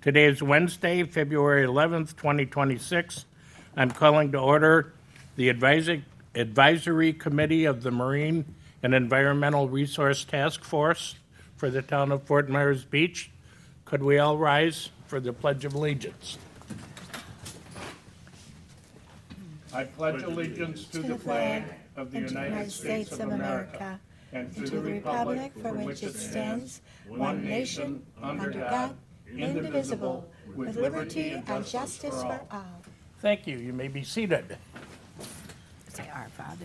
Today is Wednesday, February 11th, 2026. I'm calling to order the Advisory Committee of the Marine and Environmental Resource Task Force for the town of Fort Myers Beach. Could we all rise for the Pledge of Allegiance? I pledge allegiance to the flag of the United States of America and to the republic for which it stands, one nation, under God, indivisible, with liberty and justice for all. Thank you. You may be seated. Say our Father.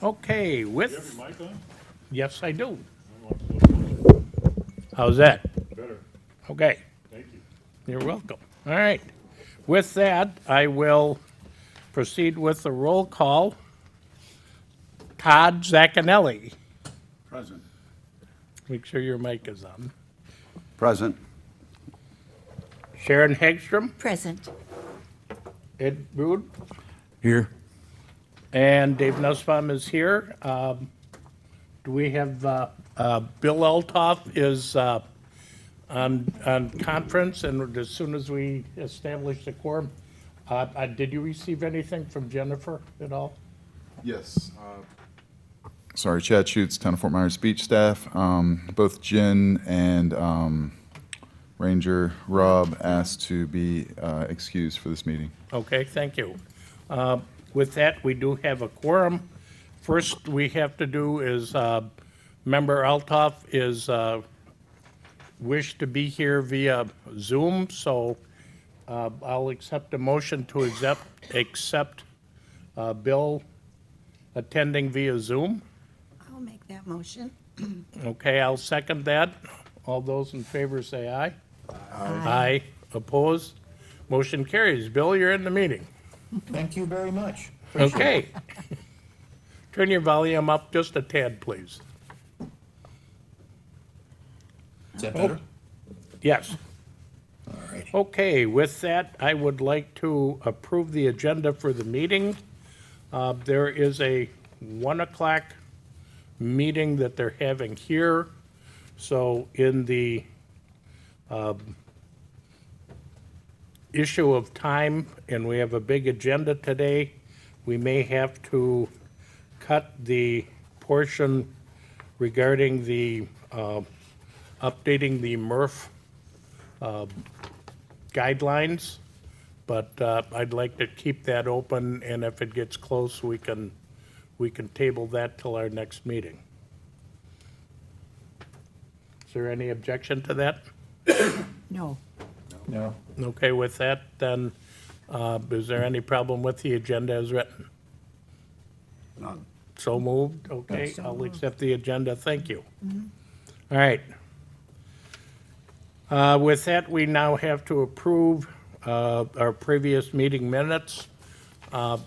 Okay, Do you have your mic on? yes, I do. I want to look How's that? better. Okay, Thank you. you're welcome. All right. With that, I will proceed with the roll call. Todd Zaccanelli. Present. Make sure your mic is on. Present. Sharon Hagstrom, Present. Ed Brood, Here. and Dave Nussbaum is here. Do we have, Bill Eltoff is on conference, and as soon as we establish the quorum, did you receive anything from Jennifer at all? Yes. Sorry, Chad Schutz, Town of Fort Myers Beach staff. Both Jen and Ranger Rob asked to be excused for this meeting. Okay, thank you. With that, we do have a quorum. First we have to do is, Member Eltoff is wish to be here via Zoom, so I'll accept a motion to accept Bill attending via Zoom. I'll make that motion. Okay, I'll second that. All those in favor say aye. Aye. Opposed? Motion carries. Bill, you're in the meeting. Thank you very much. Okay. Turn your volume up just a tad, please. Is that better? Yes. All right. Okay, with that, I would like to approve the agenda for the meeting. There is a 1 o'clock meeting that they're having here. So in the issue of time, and we have a big agenda today, we may have to cut the portion regarding the updating the MERTF guidelines, but I'd like to keep that open, and if it gets close, we can table that till our next meeting. Is there any objection to that? No. No. Okay, with that, then, is there any problem with the agenda as written? None. So moved, okay, So I'll moved. accept the agenda, thank you. All right. With that, we now have to approve our previous meeting minutes. I'll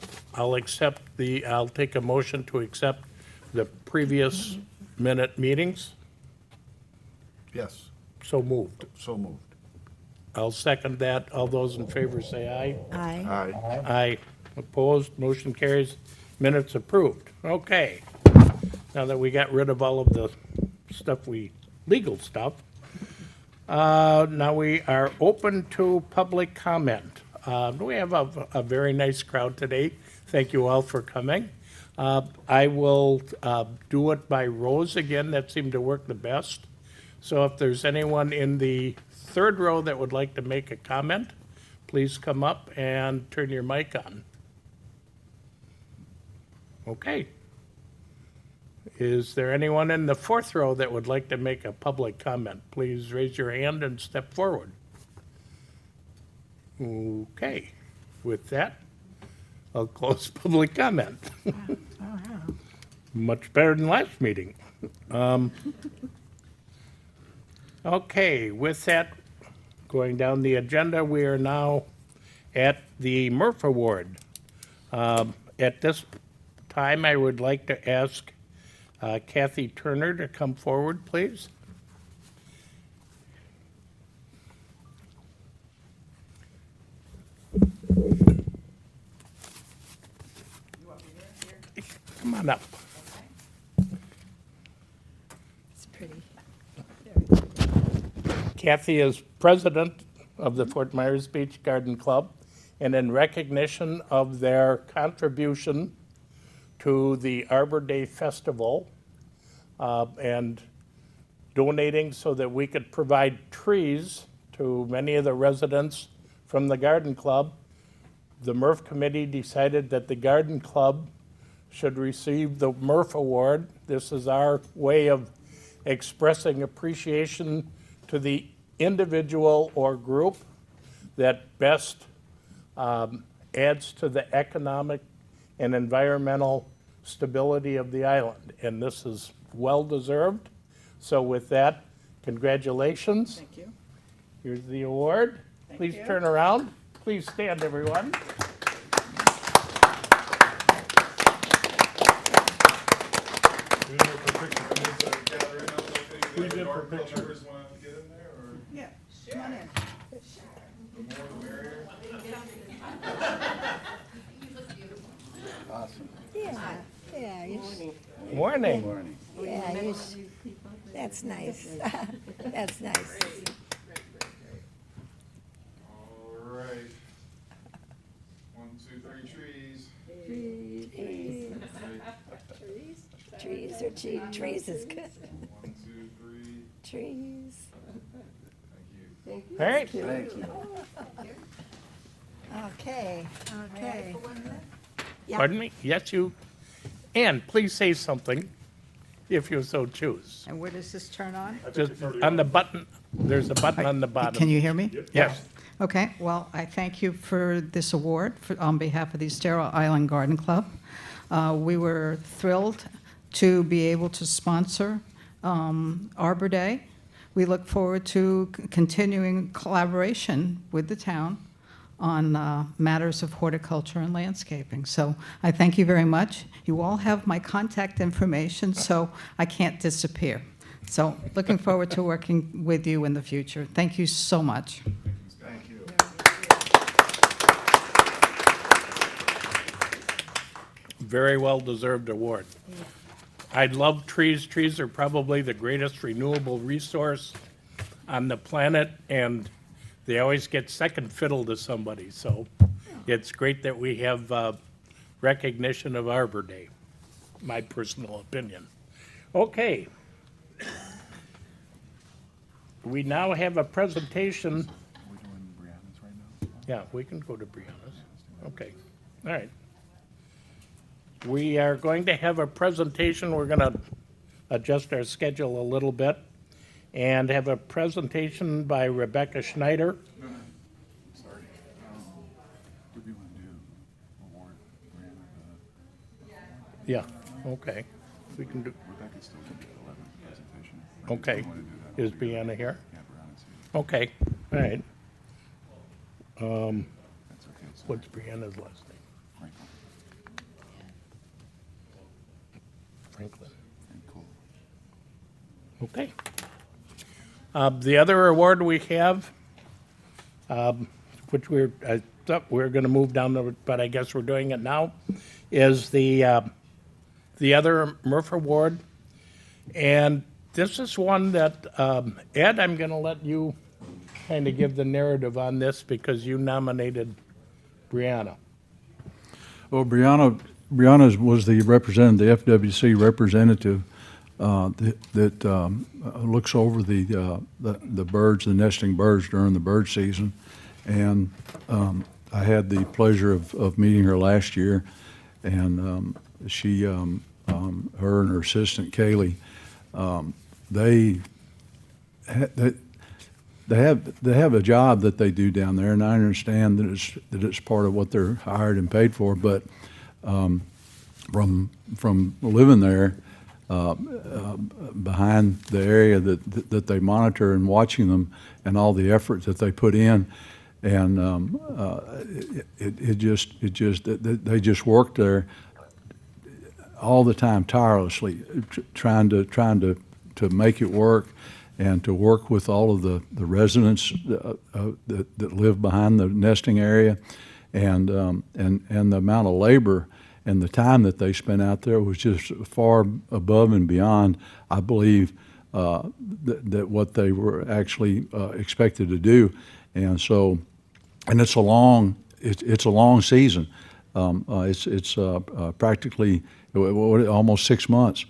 take a motion to accept the previous minute meetings. Yes. So moved. So moved. I'll second that. All those in favor say aye. Aye. Aye. Aye. Opposed, motion carries. Minutes approved. Okay. Now that we got rid of all of the legal stuff, now we are open to public comment. We have a very nice crowd today. Thank you all for coming. I will do it by rows again. That seemed to work the best. So if there's anyone in the third row that would like to make a comment, please come up and turn your mic on. Okay. Is there anyone in the fourth row that would like to make a public comment? Please raise your hand and step forward. Okay. With that, I'll close public comment. Much better than last meeting. Okay, with that, going down the agenda, we are now at the MERTF Award. At this time, I would like to ask Kathy Turner to come forward, please. Come on up. It's pretty. Kathy is president of the Fort Myers Beach Garden Club, and in recognition of their contribution to the Arbor Day Festival, and donating so that we could provide trees to many of the residents from the garden club, the MERF committee decided that the garden club should receive the MERF award. This is our way of expressing appreciation to the individual or group that best adds to the economic and environmental stability of the island. And this is well-deserved. So with that, congratulations. Thank you. Here's the award. Please turn around. Please stand, everyone. Who's in for picture? Yeah, come on in. Yeah, yeah, Morning. yeah, that's nice. That's nice. All right. 1, 2, 3 trees. Trees or trees is good. 1, 2, 3. Trees. Thank you. All right. Okay, okay. Yeah. Pardon me? Yes, you. And please say something if you so choose. And where does this turn on? Just on the button, there's a button on the bottom. Can you hear me? Yes. Okay, well, I thank you for this award on behalf of the Estero Island Garden Club. We were thrilled to be able to sponsor Arbor Day. We look forward to continuing collaboration with the town on matters of horticulture and landscaping. So I thank you very much. You all have my contact information, so I can't disappear. So looking forward to working with you in the future. Thank you so much. Thank you. Very well-deserved award. I love trees. Trees are probably the greatest renewable resource on the planet, and they always get second fiddle to somebody. So it's great that we have recognition of Arbor Day, my personal opinion. Okay. We now have a presentation. Are we doing Brianna's right now? Yeah, we can go to Brianna's. Okay, all right. We are going to have a presentation. We're going to adjust our schedule a little bit and have a presentation by Rebecca Schneider. Sorry. What do you want to do? Award Brianna Yeah, okay. We can do, Rebecca's still going to do the 11th presentation. okay. You want to do that? Is Brianna here? Yeah, Brianna's here. Okay, all right. That's okay. Sorry. What's Brianna's last name? Franklin. Franklin. And cool. Okay. The other award we have, which I thought we were going to move down, but I guess we're doing it now, is the other MERF award. And this is one that, Ed, I'm going to let you kind of give the narrative on this because you nominated Brianna. Well, Brianna was the representative, the FWC representative that looks over the birds, the nesting birds during the bird season. And I had the pleasure of meeting her last year, and she, her and her assistant Kaylee, they have a job that they do down there, and I understand that it's part of what they're hired and paid for. But from living there, behind the area that they monitor and watching them and all the effort that they put in, and they just work there all the time tirelessly, trying to make it work, and to work with all of the residents that live behind the nesting area, and the amount of labor and the time that they spent out there was just far above and beyond, I believe, that what they were actually expected to do. And so, and it's a long season. It's practically almost 6 months,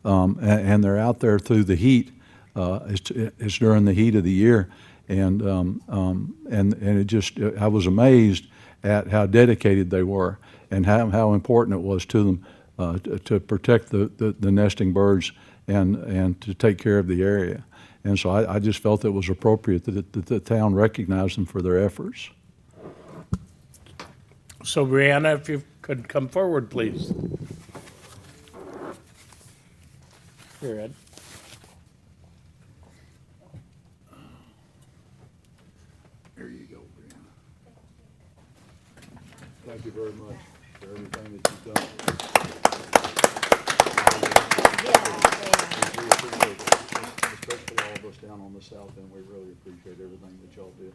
and they're out there through the heat. It's during the heat of the year, and it just, I was amazed at how dedicated they were and how important it was to them to protect the nesting birds and to take care of the area. And so I just felt it was appropriate that the town recognized them for their efforts. So Brianna, if you could come forward, please. Here, Ed. There you go, Brianna. Thank you very much for everything that you've done. We appreciate it, especially all of us down on the south end. We really appreciate everything that y'all did.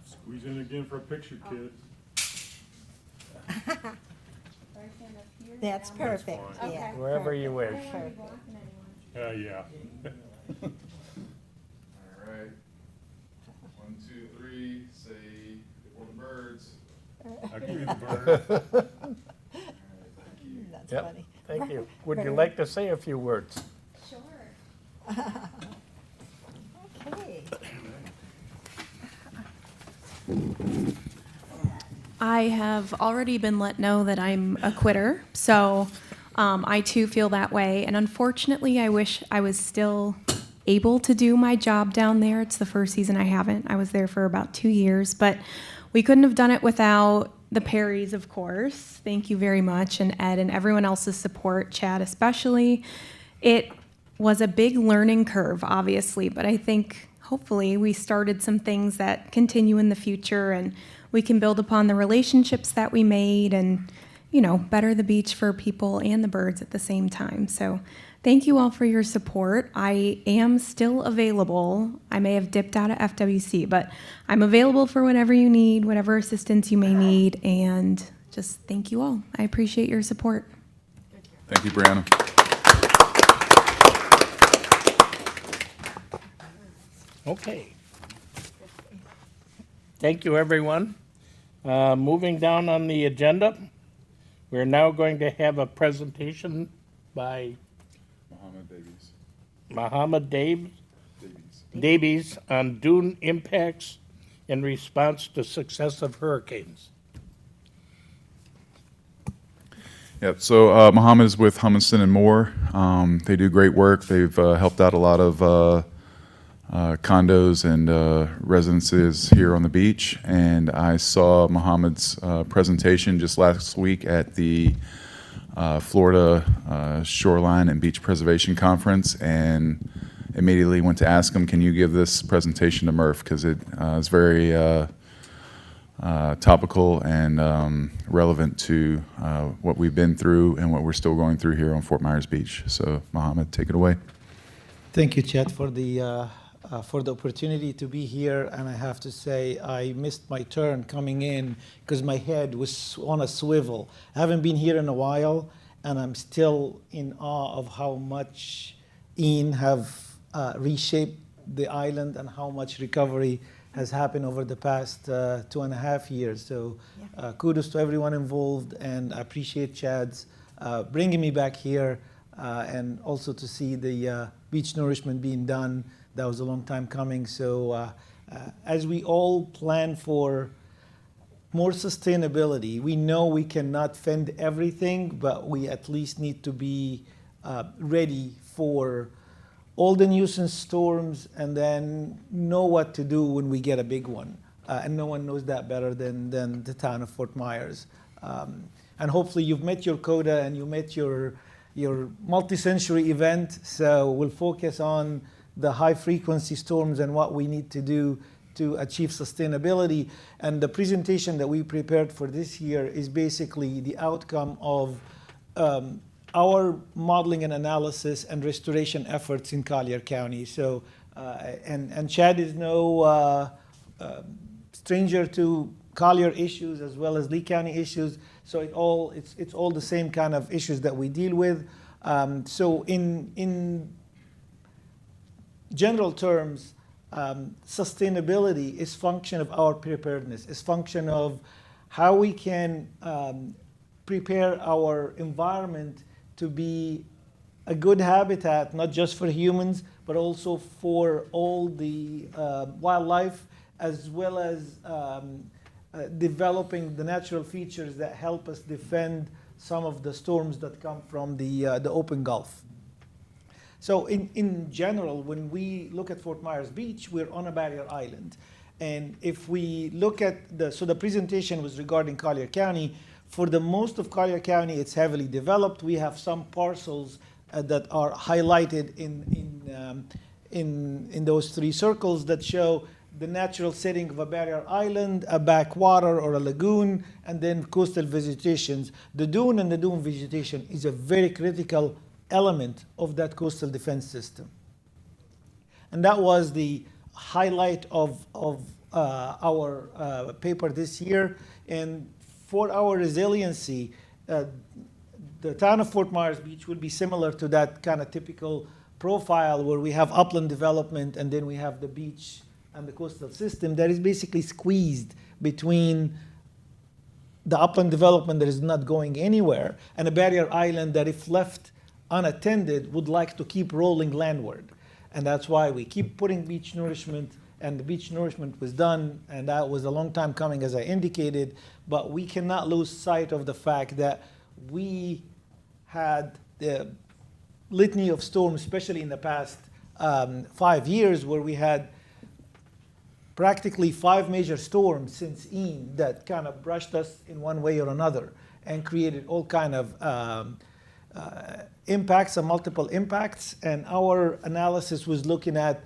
Squeeze in again for a picture, kids. That's perfect, fine. yeah. Wherever you wish. Perfect. Yeah. All right. 1, 2, 3, say, for the birds. I give you the bird. All right, thank you. That's Yep. funny. Thank you. Would you like to say a few words? Okay. I have already been let know that I'm a quitter, so I too feel that way. And unfortunately, I wish I was still able to do my job down there. It's the first season I haven't. I was there for about 2 years, but we couldn't have done it without the Perrys, of course. Thank you very much, and Ed and everyone else's support, Chad especially. It was a big learning curve, obviously, but I think hopefully we started some things that continue in the future, and we can build upon the relationships that we made and, you know, better the beach for people and the birds at the same time. So thank you all for your support. I am still available. I may have dipped out of FWC, but I'm available for whatever you need, whatever assistance you may need, and just thank you all. I appreciate your support. Thank you, Brianna. Okay. Thank you, everyone. Moving down on the agenda, we're now going to have a presentation by Muhammad Davies on dune impacts in response to successive hurricanes. Yep, so Mohammed is with Hummiston and Moore. They do great work. They've helped out a lot of condos and residences here on the beach. And I saw Mohammed's presentation just last week at the Florida Shoreline and Beach Preservation Conference, and immediately went to ask him, can you give this presentation to MERTF? Because it is very topical and relevant to what we've been through and what we're still going through here on Fort Myers Beach. So Mohammed, take it away. Thank you, Chet, for the opportunity to be here. And I have to say, I missed my turn coming in because my head was on a swivel. I haven't been here in a while, and I'm still in awe of how much Ian have reshaped the island and how much recovery has happened over the past 2.5 years. So kudos to everyone involved, and I appreciate Chad's bringing me back here, and also to see the beach nourishment being done. That was a long time coming. So as we all plan for more sustainability, we know we cannot fend everything, but we at least need to be ready for all the nuisance storms, and then know what to do when we get a big one. And no one knows that better than the town of Fort Myers. And hopefully you've met your quota and you met your multi-century event. So we'll focus on the high frequency storms and what we need to do to achieve sustainability. And the presentation that we prepared for this year is basically the outcome of our modeling and analysis and restoration efforts in Collier County. So, and Chad is no stranger to Collier issues as well as Lee County issues. So it's all the same kind of issues that we deal with. So in general terms, sustainability is function of our preparedness, is function of how we can prepare our environment to be a good habitat, not just for humans, but also for all the wildlife, as well as developing the natural features that help us defend some of the storms that come from the open Gulf. So in general, when we look at Fort Myers Beach, we're on a barrier island. And if we look at the presentation was regarding Collier County. For the most of Collier County, it's heavily developed. We have some parcels that are highlighted in those three circles that show the natural setting of a barrier island, a backwater or a lagoon, and then coastal vegetations. The dune and the dune vegetation is a very critical element of that coastal defense system. And that was the highlight of our paper this year. And for our resiliency, the town of Fort Myers Beach will be similar to that kind of typical profile where we have upland development and then we have the beach and the coastal system that is basically squeezed between the upland development that is not going anywhere and a barrier island that, if left unattended, would like to keep rolling landward. And that's why we keep putting beach nourishment, and the beach nourishment was done, and that was a long time coming, as I indicated, but we cannot lose sight of the fact that we had the litany of storms, especially in the past 5 years, where we had practically 5 major storms since Ian that kind of brushed us in one way or another and created all kind of impacts and multiple impacts. And our analysis was looking at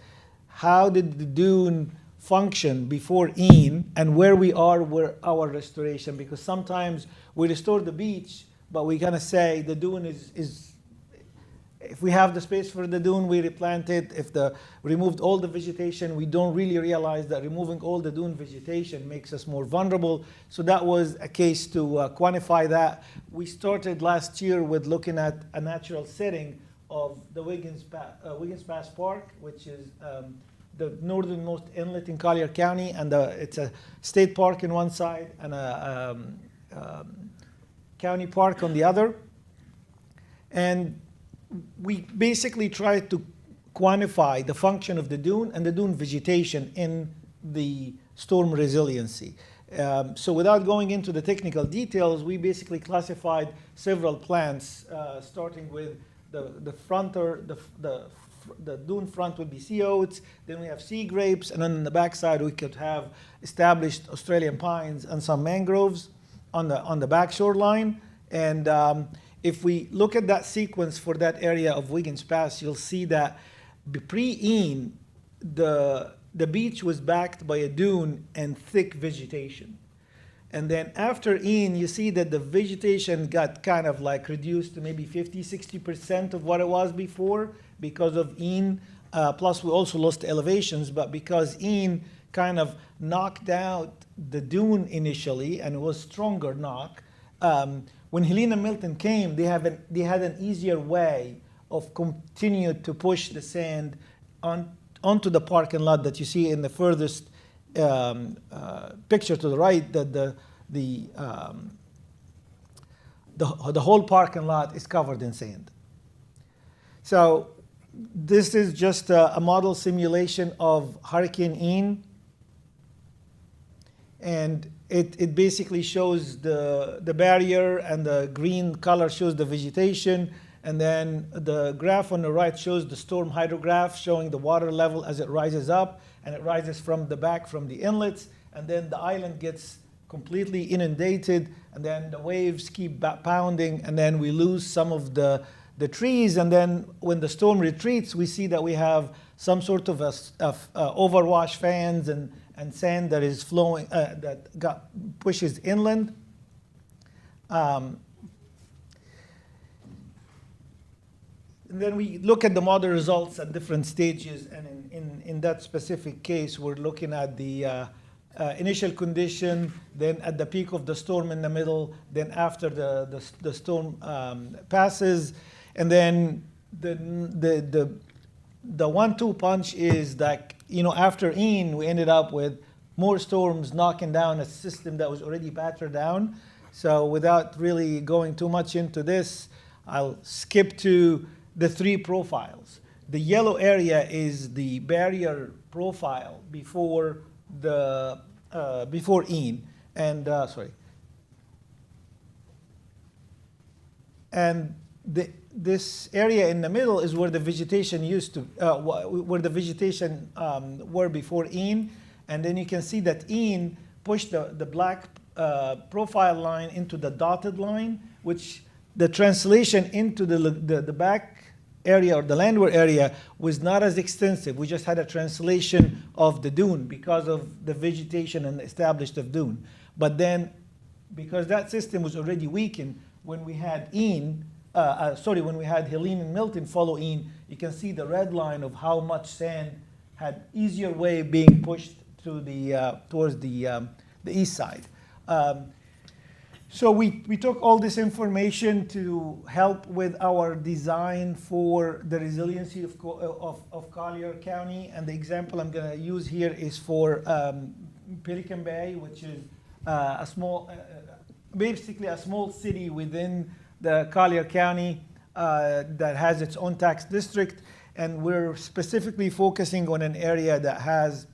how did the dune function before Ian and where we are with our restoration, because sometimes we restore the beach, but we kind of say the dune is if we have the space for the dune, we replant it. If removed all the vegetation, we don't really realize that removing all the dune vegetation makes us more vulnerable. So that was a case to quantify that. We started last year with looking at a natural setting of the Wiggins Pass Park, which is the northernmost inlet in Collier County, and it's a state park on one side and a county park on the other. And we basically tried to quantify the function of the dune and the dune vegetation in the storm resiliency. So without going into the technical details, we basically classified several plants, starting with the fronter, the dune front would be sea oats, then we have sea grapes, and then on the backside we could have established Australian pines and some mangroves on the back shoreline. And if we look at that sequence for that area of Wiggins Pass, you'll see that pre-Ian, the beach was backed by a dune and thick vegetation. And then after Ian, you see that the vegetation got kind of like reduced to maybe 50-60% of what it was before because of Ian. Plus, we also lost elevations, but because Ian kind of knocked out the dune initially, and it was stronger knock, when Helene and Milton came, they had an easier way of continuing to push the sand onto the parking lot that you see in the furthest picture to the right. That the whole parking lot is covered in sand. So this is just a model simulation of Hurricane Ian, and it basically shows the barrier, and the green color shows the vegetation, and then the graph on the right shows the storm hydrograph showing the water level as it rises up, and it rises from the back from the inlets, and then the island gets completely inundated, and then the waves keep pounding, and then we lose some of the trees, and then when the storm retreats, we see that we have some sort of overwash fans and sand that is flowing, pushes inland. And then we look at the model results at different stages, and in that specific case, we're looking at the initial condition, then at the peak of the storm in the middle, then after the storm passes, and then the the 1-2 punch is that, after Ian, we ended up with more storms knocking down a system that was already battered down. So without really going too much into this, I'll skip to the 3 profiles. The yellow area is the barrier profile before Ian, and and this area in the middle is where the vegetation were before Ian, and then you can see that Ian pushed the black profile line into the dotted line, which the translation into the back area or the landward area was not as extensive. We just had a translation of the dune because of the vegetation and established of dune. But then, because that system was already weakened, when we had when we had Helene and Milton follow Ian, you can see the red line of how much sand had easier way being pushed to towards the east side. So we took all this information to help with our design for the resiliency of Collier County, and the example I'm going to use here is for Pelican Bay, which is basically a small city within the Collier County that has its own tax district, and we're specifically focusing on an area that has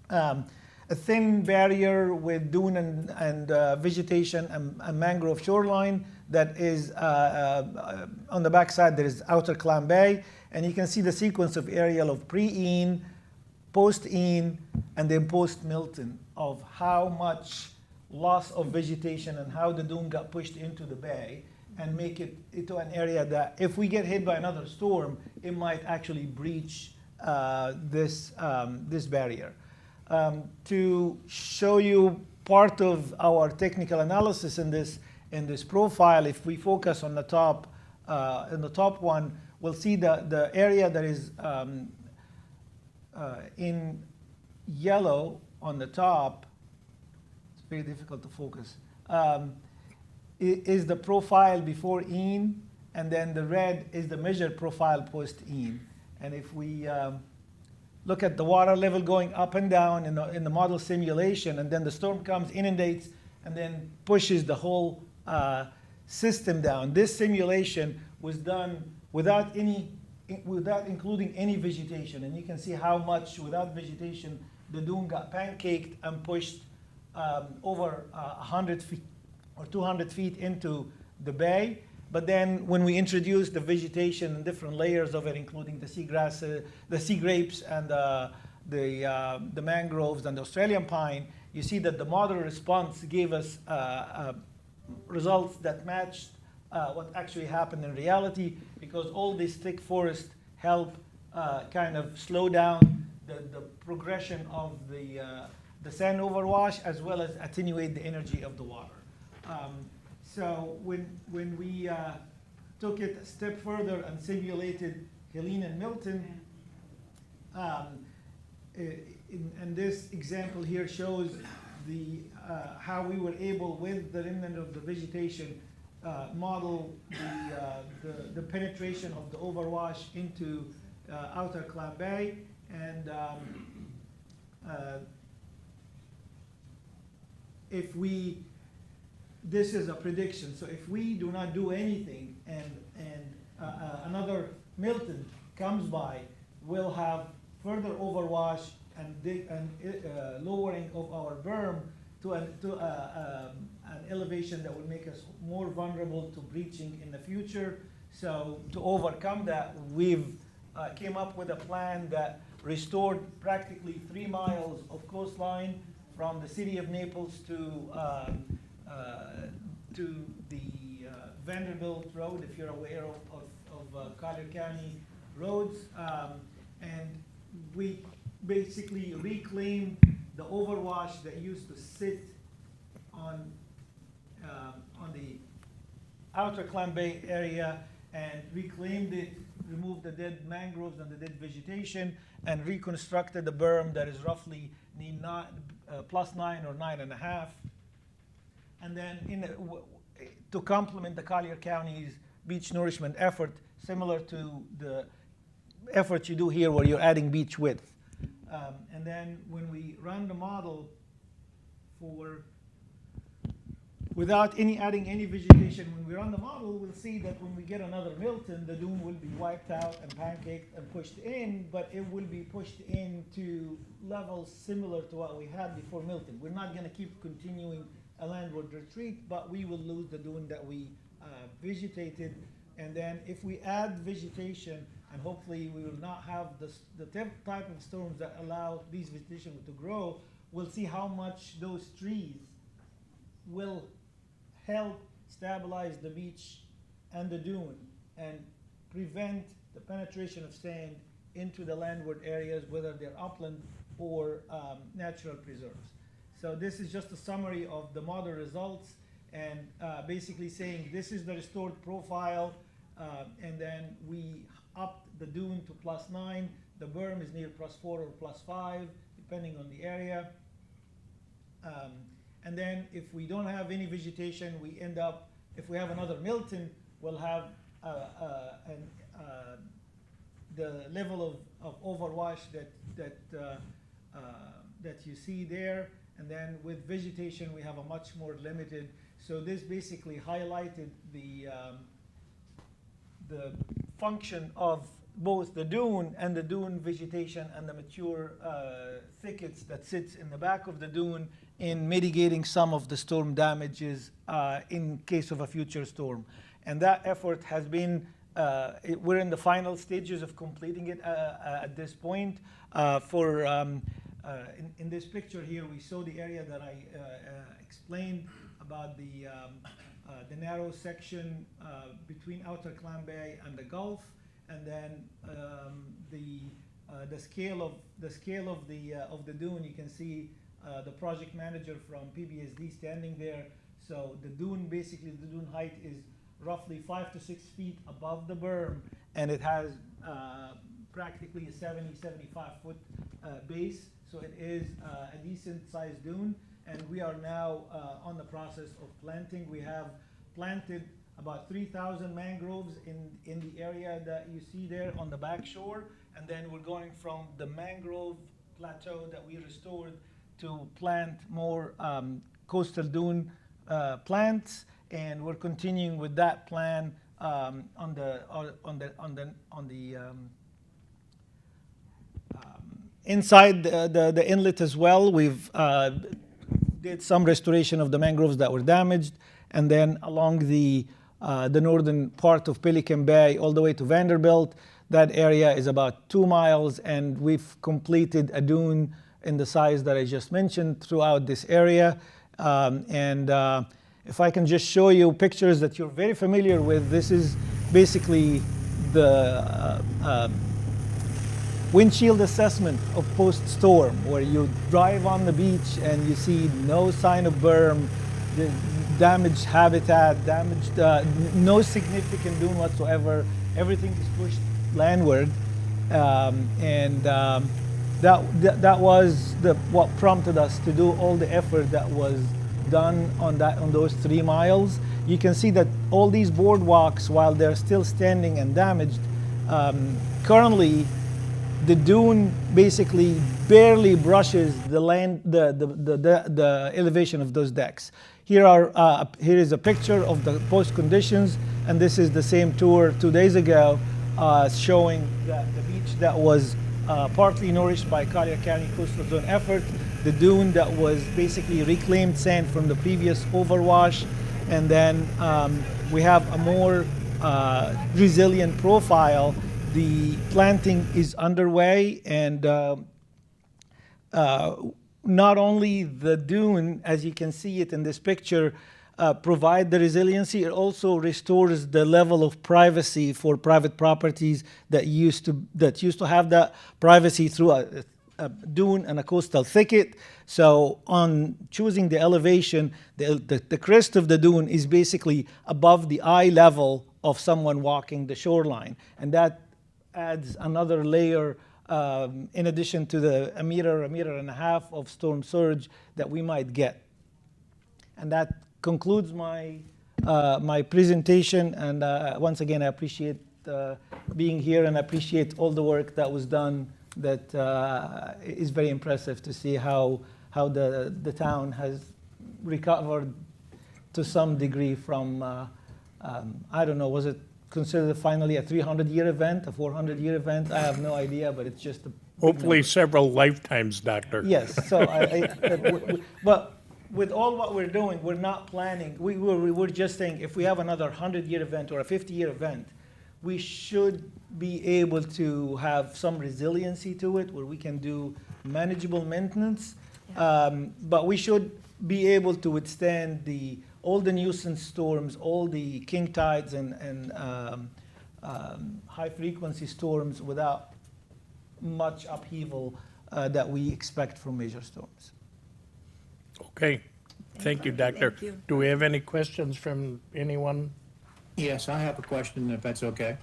a thin barrier with dune and vegetation and mangrove shoreline that is on the backside. There is Outer Clam Bay, and you can see the sequence of aerial of pre-Ian, post-Ian, and then post-Milton of how much loss of vegetation and how the dune got pushed into the bay and make it into an area that if we get hit by another storm, it might actually breach this barrier. To show you part of our technical analysis in this profile, if we focus on the top one, we'll see the area that is in yellow on the top. It's very difficult to focus. Is the profile before Ian, and then the red is the measured profile post Ian. And if we look at the water level going up and down in the model simulation, and then the storm comes, inundates, and then pushes the whole system down. This simulation was done without including any vegetation, and you can see how much without vegetation the dune got pancaked and pushed over 100 feet or 200 feet into the bay. But then when we introduce the vegetation and different layers of it, including the seagrass, the sea grapes, and the mangroves and the Australian pine, you see that the model response gave us results that matched what actually happened in reality, because all this thick forest help kind of slow down the progression of the sand overwash, as well as attenuate the energy of the water. So when we took it a step further and simulated Helene and Milton, and this example here shows how we were able, with the remnant of the vegetation, model the penetration of the overwash into Outer Clam Bay, and this is a prediction. So if we do not do anything and another Milton comes by, we'll have further overwash and lowering of our berm to an elevation that will make us more vulnerable to breaching in the future. So to overcome that, we've came up with a plan that restored practically 3 miles of coastline from the city of Naples to the Vanderbilt Road, if you're aware of Collier County roads, and we basically reclaimed the overwash that used to sit on the Outer Clam Bay area, and reclaimed it, removed the dead mangroves and the dead vegetation, and reconstructed the berm that is roughly plus 9 or 9.5. And then to complement the Collier County's beach nourishment effort, similar to the effort you do here where you're adding beach width. And then when we run the model without adding any vegetation, when we run the model, we'll see that when we get another Milton, the dune will be wiped out and pancaked and pushed in, but it will be pushed into levels similar to what we had before Milton. We're not going to keep continuing a landward retreat, but we will lose the dune that we vegetated. And then if we add vegetation, and hopefully we will not have the type of storms that allow these vegetation to grow, we'll see how much those trees will help stabilize the beach and the dune and prevent the penetration of sand into the landward areas, whether they're upland or natural preserves. So this is just a summary of the model results, and basically saying this is the restored profile, and then we upped the dune to +9. The berm is near +4 or +5, depending on the area. And then if we don't have any vegetation, we end up, if we have another Milton, we'll have the level of overwash that you see there. And then with vegetation, we have a much more limited. So this basically highlighted the function of both the dune and the dune vegetation and the mature thickets that sits in the back of the dune in mitigating some of the storm damages in case of a future storm. And that effort has been, we're in the final stages of completing it at this point. In this picture here, we saw the area that I explained about the narrow section between Outer Clam Bay and the Gulf, and then the scale of the dune. You can see the project manager from PBSD standing there. So the dune, basically the dune height is roughly 5 to 6 feet above the berm, and it has practically a 75 foot base. So it is a decent sized dune, and we are now on the process of planting. We have planted about 3,000 mangroves in the area that you see there on the back shore, and then we're going from the mangrove plateau that we restored to plant more coastal dune plants, and we're continuing with that plan on the inside the inlet as well. We've did some restoration of the mangroves that were damaged, and then along the northern part of Pelican Bay all the way to Vanderbilt, that area is about 2 miles, and we've completed a dune in the size that I just mentioned throughout this area. If I can just show you pictures that you're very familiar with, this is basically the windshield assessment of post-storm, where you drive on the beach and you see no sign of berm, damaged habitat, no significant dune whatsoever. Everything is pushed landward, that was what prompted us to do all the effort that was done on those 3 miles. You can see that all these boardwalks, while they're still standing and damaged, currently the dune basically barely brushes the land, the elevation of those decks. Here is a picture of the post conditions, and this is the same tour 2 days ago, showing that the beach that was partly nourished by Collier County Coastal Zone effort, the dune that was basically reclaimed sand from the previous overwash, and then we have a more resilient profile. The planting is underway, and not only the dune, as you can see it in this picture, provide the resiliency, it also restores the level of privacy for private properties that used to have that privacy through a dune and a coastal thicket. So on choosing the elevation, the crest of the dune is basically above the eye level of someone walking the shoreline, and that adds another layer in addition to a meter and a half of storm surge that we might get. And that concludes my my presentation, and once again I appreciate being here and appreciate all the work that was done. That is very impressive to see how the town has recovered to some degree from, I don't know, was it considered finally a 300-year event, a 400-year event? I have no idea, but it's just a big Hopefully number. several lifetimes, Doctor. Yes, so but with all what we're doing, we're not planning, we're just saying if we have another 100-year event or a 50-year event, we should be able to have some resiliency to it where we can do manageable maintenance. But we should be able to withstand all the nuisance storms, all the king tides and high frequency storms without much upheaval that we expect from major storms. Okay, thank you, Doctor. Thank you. Do we have any questions from anyone? Yes, I have a question, if that's okay.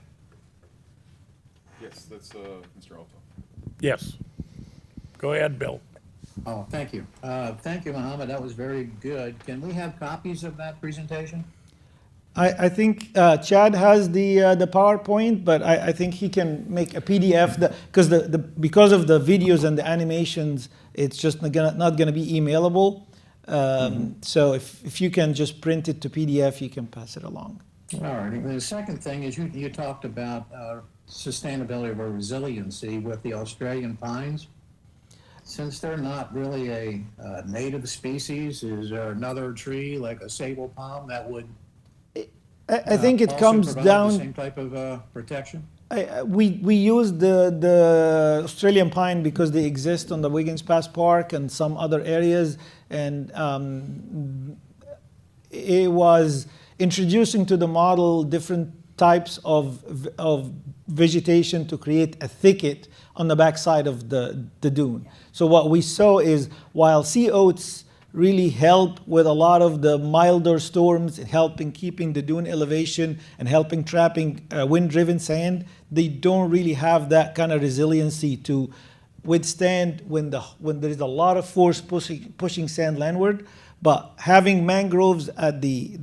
Yes, that's Mr. Alto. Yes. Go ahead, Bill. Oh, thank you. Thank you, Mohammed. That was very good. Can we have copies of that presentation? I think Chad has the PowerPoint, but I think he can make a PDF because because of the videos and the animations, it's just not gonna be emailable. So if you can just print it to PDF, you can pass it along. All right. The second thing is you talked about sustainability or resiliency with the Australian pines. Since they're not really a native species, is there another tree like a sable palm that would I think it also comes provide the down. same type of protection? We use the Australian pine because they exist on the Wiggins Pass Park and some other areas, and it was introducing to the model different types of vegetation to create a thicket on the backside of the dune. So what we saw is while sea oats really help with a lot of the milder storms, helping keeping the dune elevation and helping trapping wind-driven sand, they don't really have that kind of resiliency to withstand when there is a lot of force pushing sand landward. But having mangroves at the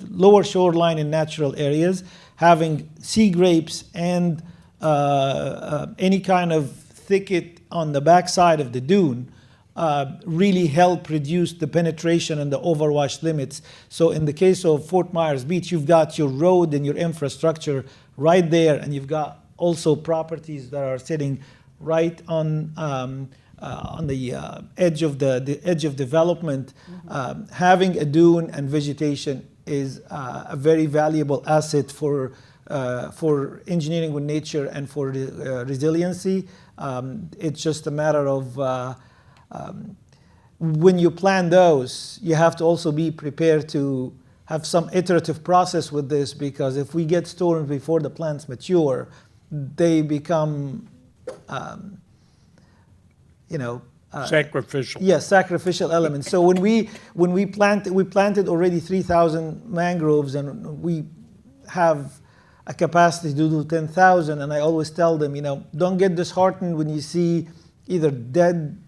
lower shoreline in natural areas, having sea grapes and any kind of thicket on the backside of the dune really help reduce the penetration and the overwash limits. So in the case of Fort Myers Beach, you've got your road and your infrastructure right there, and you've got also properties that are sitting right on the edge of the edge of development. Having a dune and vegetation is a very valuable asset for engineering with nature and for resiliency. It's just a matter of when you plan those, you have to also be prepared to have some iterative process with this, because if we get storms before the plants mature, they become Sacrificial. Yes, sacrificial elements. So when we planted already 3,000 mangroves, and we have a capacity to do 10,000. And I always tell them, don't get disheartened when you see either dead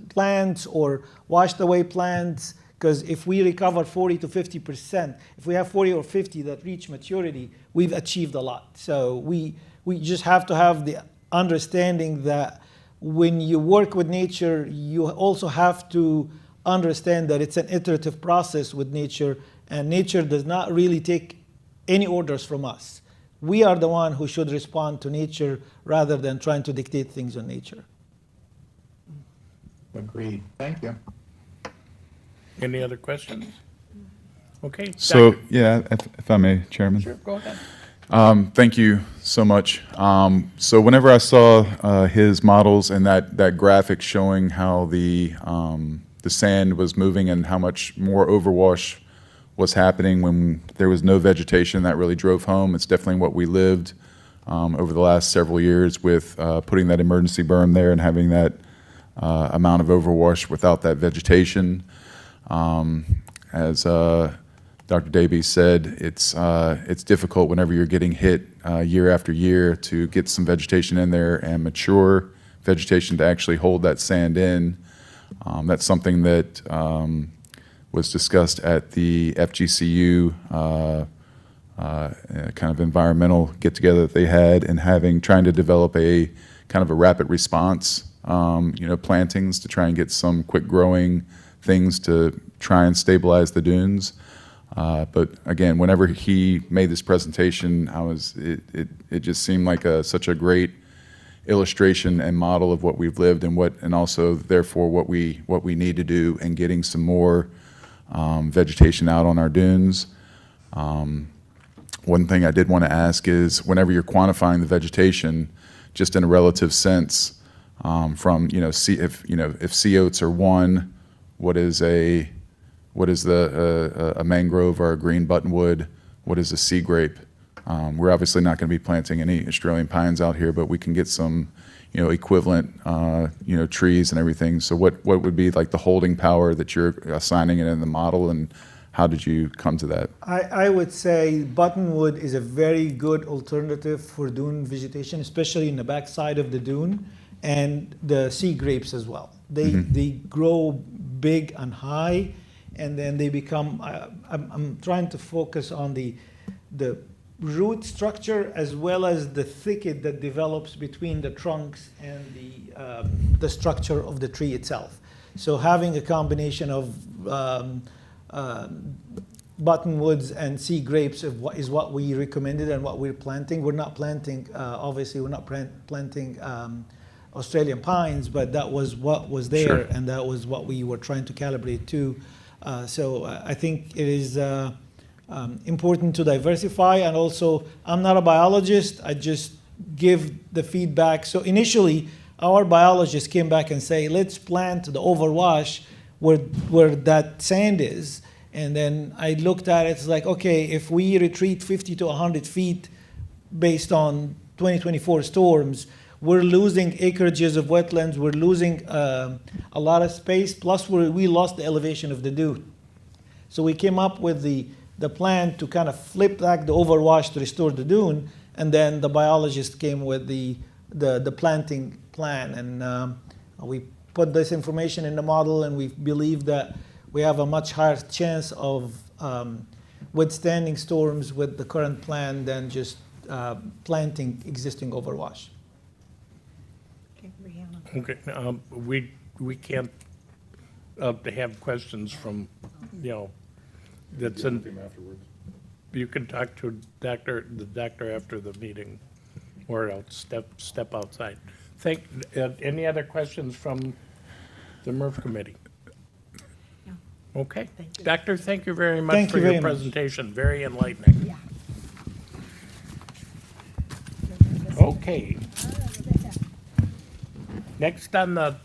plants or washed away plants, because if we recover 40 to 50%, if we have 40 or 50 that reach maturity, we've achieved a lot. So we just have to have the understanding that when you work with nature, you also have to understand that it's an iterative process with nature, and nature does not really take any orders from us. We are the one who should respond to nature rather than trying to dictate things on nature. Agreed. Thank you. Any other questions? Okay. So, Doctor. yeah, if I may, Chairman. Sure, go ahead. Thank you so much. So whenever I saw his models and that graphic showing how the sand was moving and how much more overwash was happening when there was no vegetation, that really drove home. It's definitely what we lived over the last several years with putting that emergency berm there and having that amount of overwash without that vegetation. As Dr. Davies said, it's difficult whenever you're getting hit year after year to get some vegetation in there and mature vegetation to actually hold that sand in. That's something that was discussed at the FGCU kind of environmental get-together that they had, and trying to develop a kind of a rapid response, plantings to try and get some quick growing things to try and stabilize the dunes. But again, whenever he made this presentation, it just seemed like such a great illustration and model of what we've lived and also therefore what we need to do in getting some more vegetation out on our dunes. One thing I did want to ask is, whenever you're quantifying the vegetation, just in a relative sense, from if sea oats are 1, what is a mangrove or a green buttonwood? What is a sea grape? We're obviously not going to be planting any Australian pines out here, but we can get some, equivalent, trees and everything. So what would be like the holding power that you're assigning it in the model, and how did you come to that? I would say buttonwood is a very good alternative for dune vegetation, especially in the backside of the dune, and the sea grapes as well. They grow big and high, and then they become. I'm trying to focus on the root structure as well as the thicket that develops between the trunks and the structure of the tree itself. So having a combination of buttonwoods and sea grapes is what we recommended and what we're planting. We're not planting, obviously, we're not planting Australian pines, but that was what was there, Sure. and that was what we were trying to calibrate to. So I think it is important to diversify, and also I'm not a biologist, I just give the feedback. So initially, our biologists came back and say, let's plant the overwash where that sand is. And then I looked at it, it's like, okay, if we retreat 50 to 100 feet based on 2024 storms, we're losing acreages of wetlands, we're losing a lot of space, plus we lost the elevation of the dune. So we came up with the plan to kind of flip back the overwash to restore the dune, and then the biologist came with the planting plan, and we put this information in the model, and we believe that we have a much higher chance of withstanding storms with the current plan than just planting existing overwash. Okay, we can't have questions from, that's in, Him afterwards. you can talk to the doctor after the meeting, or else step outside. Any other questions from the MERF committee? Okay. Doctor, thank you very much Thank for you your very much. presentation. Very enlightening. Okay. Next on the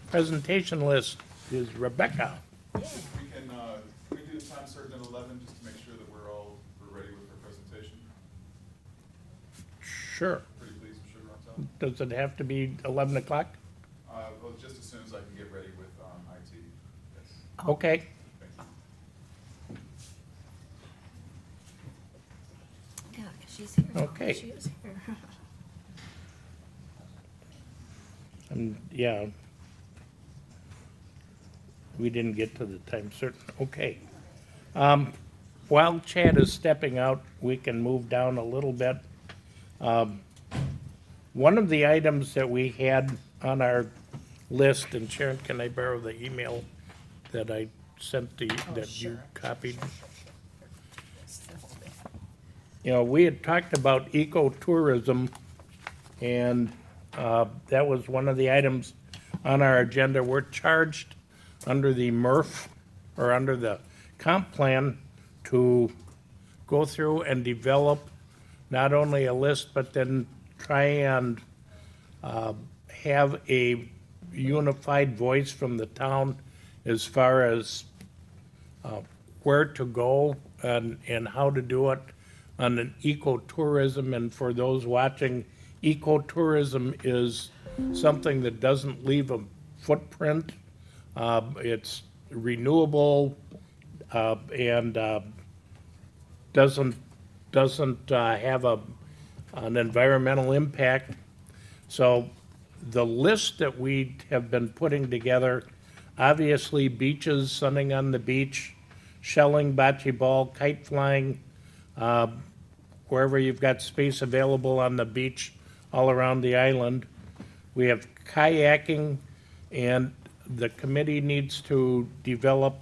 presentation list is Rebecca. We can do the time certain at 11 just to make sure that we're ready with our presentation. Sure. Pretty please, I'm sure Roxanne. Does it have to be 11 o'clock? Well, just as soon as I can get ready with IT. Yes. Okay. Yeah, she's here. Okay. She is here. Yeah. We didn't get to the time certain. Okay. While Chad is stepping out, we can move down a little bit. One of the items that we had on our list, and Sharon, can I borrow the email that I sent to you, that you copied? We had talked about ecotourism, and that was one of the items on our agenda. We're charged under the MERF, or under the comp plan, to go through and develop not only a list, but then try and have a unified voice from the town as far as where to go and how to do it on an ecotourism. And for those watching, ecotourism is something that doesn't leave a footprint. It's renewable and doesn't have an environmental impact. So the list that we have been putting together, obviously beaches, sunning on the beach, shelling, bocce ball, kite flying, wherever you've got space available on the beach all around the island. We have kayaking, and the committee needs to develop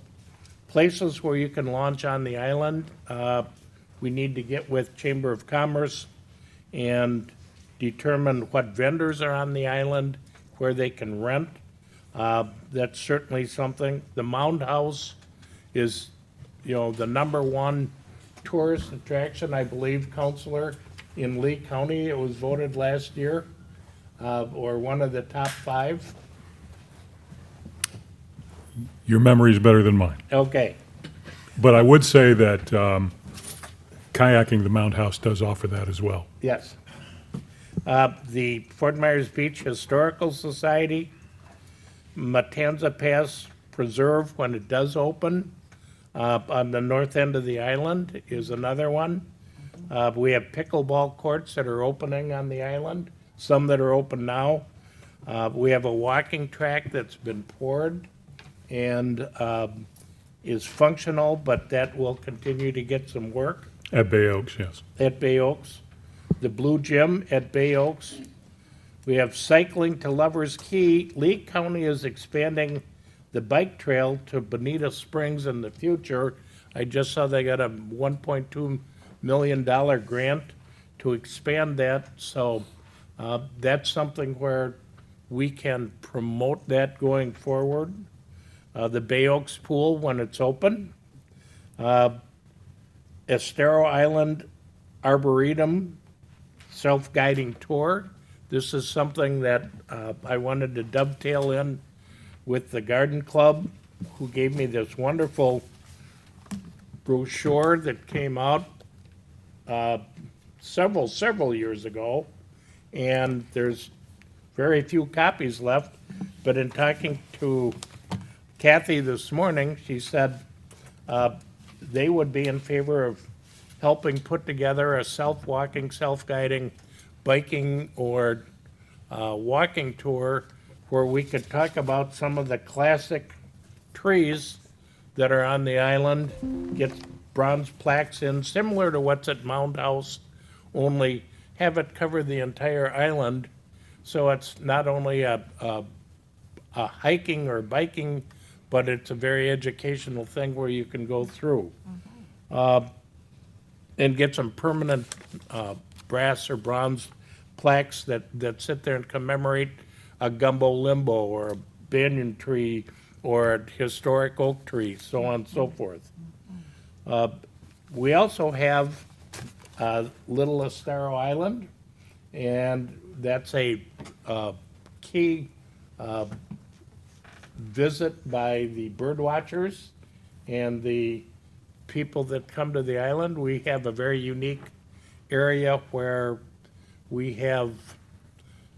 places where you can launch on the island. We need to get with Chamber of Commerce and determine what vendors are on the island, where they can rent. That's certainly something. The Mound House is, the number one tourist attraction, I believe, Counselor, in Lee County. It was voted last year, or one of the top 5. Your memory is better than mine. Okay, But I would say that kayaking, the Mound House does offer that as well. yes. The Fort Myers Beach Historical Society, Matanza Pass Preserve, when it does open, on the north end of the island, is another one. We have pickleball courts that are opening on the island, some that are open now. We have a walking track that's been poured and is functional, but that will continue to get some work At Bay Oaks, yes. at Bay Oaks. The Blue Gym at Bay Oaks. We have cycling to Lover's Key. Lee County is expanding the bike trail to Bonita Springs in the future. I just saw they got a $1.2 million grant to expand that, so that's something where we can promote that going forward. The Bay Oaks Pool when it's open. Estero Island Arboretum self-guiding tour. This is something that I wanted to dovetail in with the Garden Club, who gave me this wonderful brochure that came out several years ago, and there's very few copies left. But in talking to Kathy this morning, she said they would be in favor of helping put together a self-walking, self-guiding, biking, or walking tour where we could talk about some of the classic trees that are on the island, get bronze plaques in, similar to what's at Mound House, only have it cover the entire island, so it's not only a hiking or biking, but it's a very educational thing where you can go through. And get some permanent brass or bronze plaques that sit there and commemorate a gumbo limbo or a banyan tree or a historic oak tree, so on and so forth. We also have Little Estero Island, and that's a key visit by the bird watchers and the people that come to the island. We have a very unique area where we have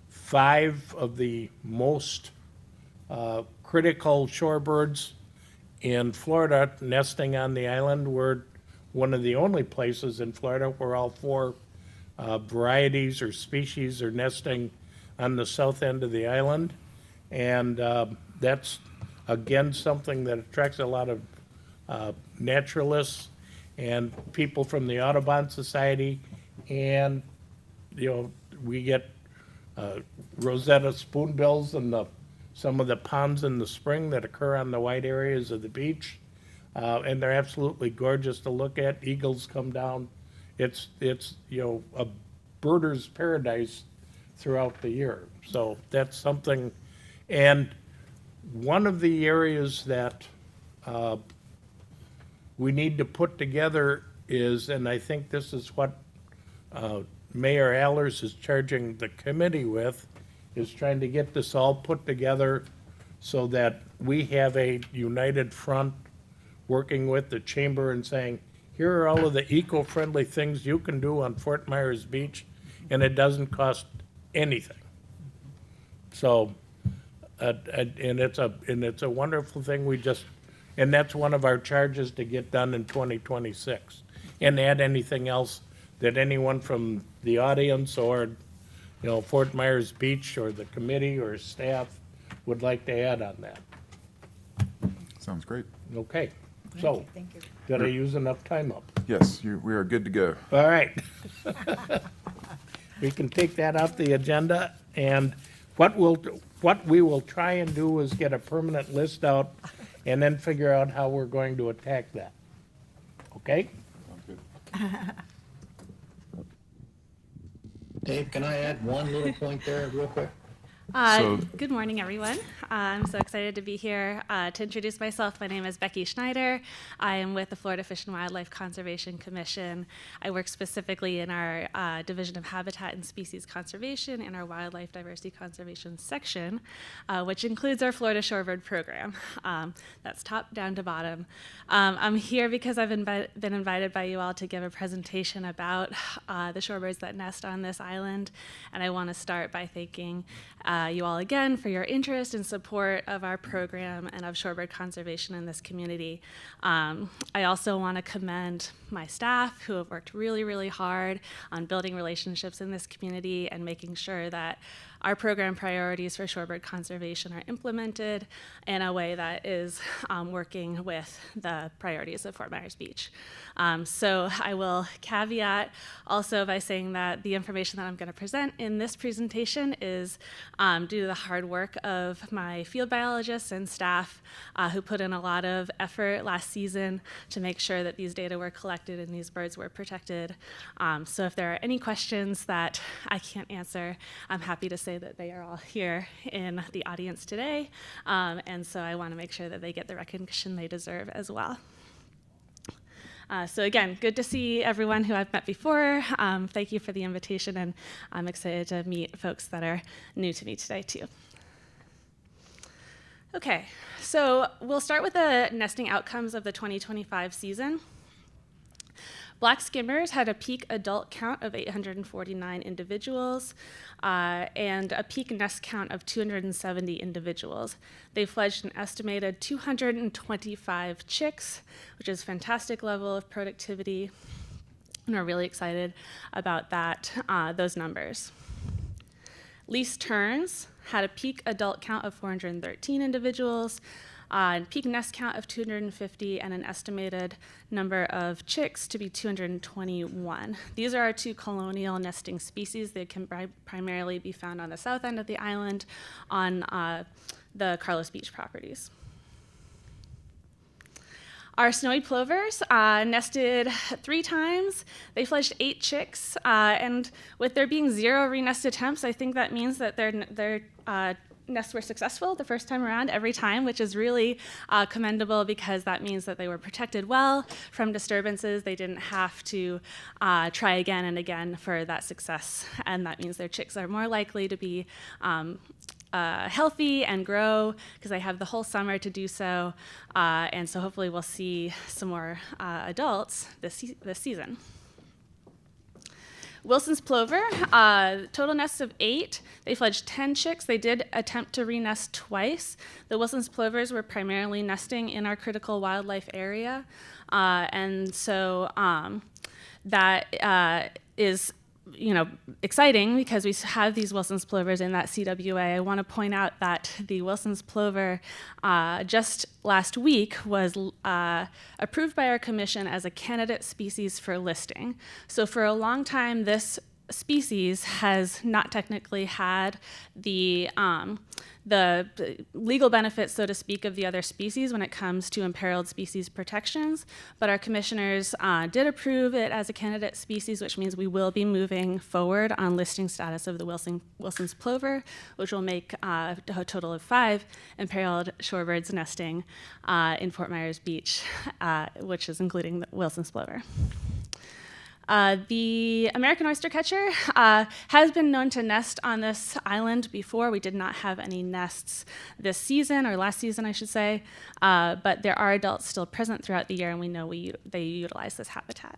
5 of the most critical shorebirds in Florida nesting on the island. We're one of the only places in Florida where all 4 varieties or species are nesting on the south end of the island. And that's, again, something that attracts a lot of naturalists and people from the Audubon Society, and we get Rosetta spoonbills and some of the ponds in the spring that occur on the wide areas of the beach, and they're absolutely gorgeous to look at. Eagles come down. It's a birder's paradise throughout the year. So that's something, and one of the areas that we need to put together is, and I think this is what Mayor Allers is charging the committee with, is trying to get this all put together so that we have a united front working with the chamber and saying, here are all of the eco-friendly things you can do on Fort Myers Beach, and it doesn't cost anything. So, and it's a wonderful thing. And that's one of our charges to get done in 2026. And add anything else that anyone from the audience or, Fort Myers Beach or the committee or staff would like to add on that. Sounds great. Okay. So, Thank you. did I use enough time up? Yes, we are good to go. All right. We can take that off the agenda, and what we will try and do is get a permanent list out and then figure out how we're going to attack that. Okay? Dave, can I add one little point there real quick? So- Good morning, everyone. I'm so excited to be here. To introduce myself, my name is Becky Schneider. I am with the Florida Fish and Wildlife Conservation Commission. I work specifically in our Division of Habitat and Species Conservation and our Wildlife Diversity Conservation section, which includes our Florida Shorebird program. That's top down to bottom. I'm here because I've been invited by you all to give a presentation about the shorebirds that nest on this island, and I want to start by thanking you all again for your interest and support of our program and of shorebird conservation in this community. I also want to commend my staff who have worked really, really hard on building relationships in this community and making sure that our program priorities for shorebird conservation are implemented in a way that is working with the priorities of Fort Myers Beach. So I will caveat also by saying that the information that I'm going to present in this presentation is due to the hard work of my field biologists and staff who put in a lot of effort last season to make sure that these data were collected and these birds were protected. So if there are any questions that I can't answer, I'm happy to say that they are all here in the audience today. And so I want to make sure that they get the recognition they deserve as well. So again, good to see everyone who I've met before. Thank you for the invitation, and I'm excited to meet folks that are new to me today too. Okay, so we'll start with the nesting outcomes of the 2025 season. Black skimmers had a peak adult count of 849 individuals and a peak nest count of 270 individuals. They fledged an estimated 225 chicks, which is a fantastic level of productivity, and we're really excited about those numbers. Least terns had a peak adult count of 413 individuals, peak nest count of 250, and an estimated number of chicks to be 221. These are our two colonial nesting species. They can primarily be found on the south end of the island on the Carlos Beach properties. Our snowy plovers nested 3 times. They fledged 8 chicks, and with there being 0 renest attempts, I think that means that their nests were successful the first time around every time, which is really commendable because that means that they were protected well from disturbances. They didn't have to try again and again for that success, and that means their chicks are more likely to be healthy and grow because they have the whole summer to do so, and so hopefully we'll see some more adults this season. Wilson's plover, total nests of 8. They fledged 10 chicks. They did attempt to re-nest twice. The Wilson's plovers were primarily nesting in our critical wildlife area, and so that is exciting because we have these Wilson's plovers in that CWA. I want to point out that the Wilson's plover just last week was approved by our commission as a candidate species for listing. So for a long time, this species has not technically had the legal benefits, so to speak, of the other species when it comes to imperiled species protections. But our commissioners did approve it as a candidate species, which means we will be moving forward on listing status of the Wilson's plover, which will make a total of 5 imperiled shorebirds nesting in Fort Myers Beach, which is including the Wilson's plover. The American oystercatcher has been known to nest on this island before. We did not have any nests this season, or last season, I should say, but there are adults still present throughout the year, and we know they utilize this habitat.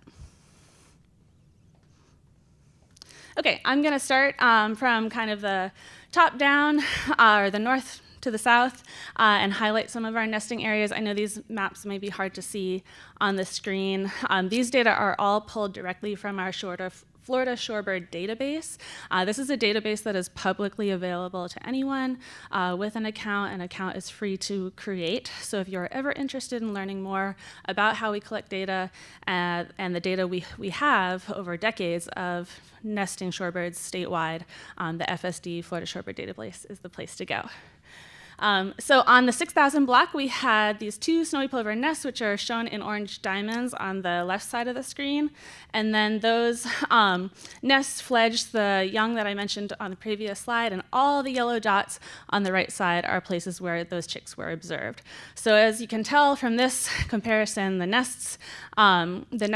Okay, I'm going to start from kind of the top down, or the north to the south, and highlight some of our nesting areas. I know these maps may be hard to see on the screen. These data are all pulled directly from our Florida Shorebird Database. This is a database that is publicly available to anyone with an account. An account is free to create. So if you're ever interested in learning more about how we collect data and the data we have over decades of nesting shorebirds statewide, the FSD Florida Shorebird Database is the place to go. So on the 6,000 block, we had these 2 snowy plover nests, which are shown in orange diamonds on the left side of the screen. And then those nests fledged the young that I mentioned on the previous slide, and all the yellow dots on the right side are places where those chicks were observed. So as you can tell from this comparison, the nest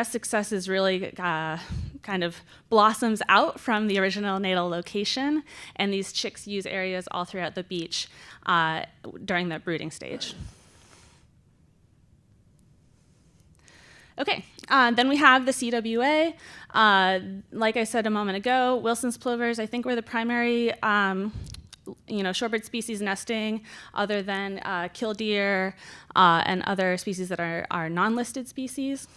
success is really kind of blossoms out from the original natal location, and these chicks use areas all throughout the beach during the brooding stage. Okay, then we have the CWA. Like I said a moment ago, Wilson's plovers, I think, were the primary shorebird species nesting, other than killdeer and other species that are non-listed species.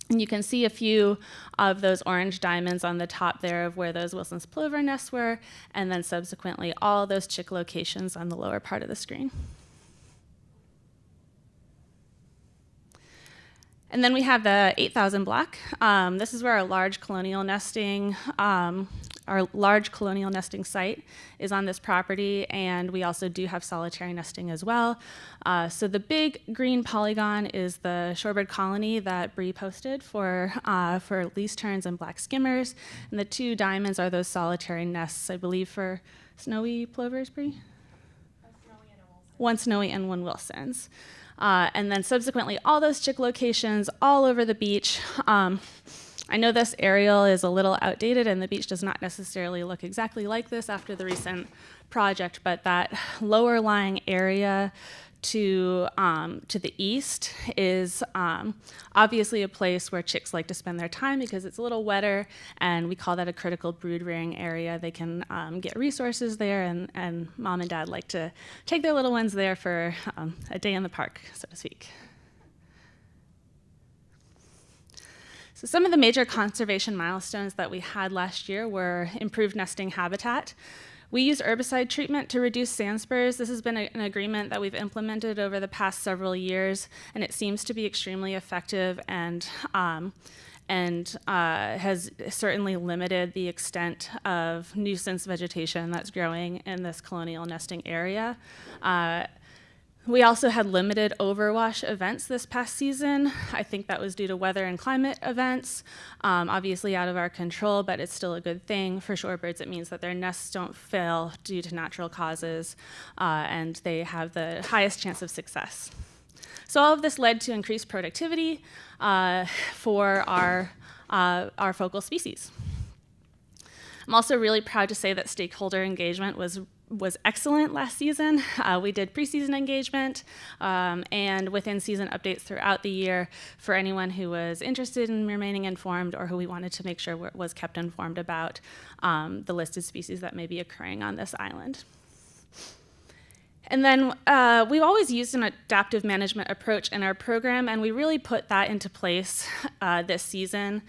And you can see a few of those orange diamonds on the top there of where those Wilson's plover nests were, and then subsequently all those chick locations on the lower part of the screen. And then we have the 8,000 block. This is where our large colonial nesting site is on this property, and we also do have solitary nesting as well. So the big green polygon is the shorebird colony that Bree posted for least terns and black skimmers, and the 2 diamonds are those solitary nests, I believe, for snowy plovers, Bree? One snowy and 1 Wilson's. And then subsequently, all those chick locations all over the beach. I know this aerial is a little outdated, and the beach does not necessarily look exactly like this after the recent project, but that lower lying area to the east is obviously a place where chicks like to spend their time because it's a little wetter, and we call that a critical brood rearing area. They can get resources there, and mom and dad like to take their little ones there for a day in the park, so to speak. So some of the major conservation milestones that we had last year were improved nesting habitat. We use herbicide treatment to reduce sand spurs. This has been an agreement that we've implemented over the past several years, and it seems to be extremely effective and has certainly limited the extent of nuisance vegetation that's growing in this colonial nesting area. We also had limited overwash events this past season. I think that was due to weather and climate events, obviously out of our control, but it's still a good thing. For shorebirds, it means that their nests don't fail due to natural causes, and they have the highest chance of success. So all of this led to increased productivity for our focal species. I'm also really proud to say that stakeholder engagement was excellent last season. We did preseason engagement and within-season updates throughout the year for anyone who was interested in remaining informed or who we wanted to make sure was kept informed about the listed species that may be occurring on this island. And then we've always used an adaptive management approach in our program, and we really put that into place this season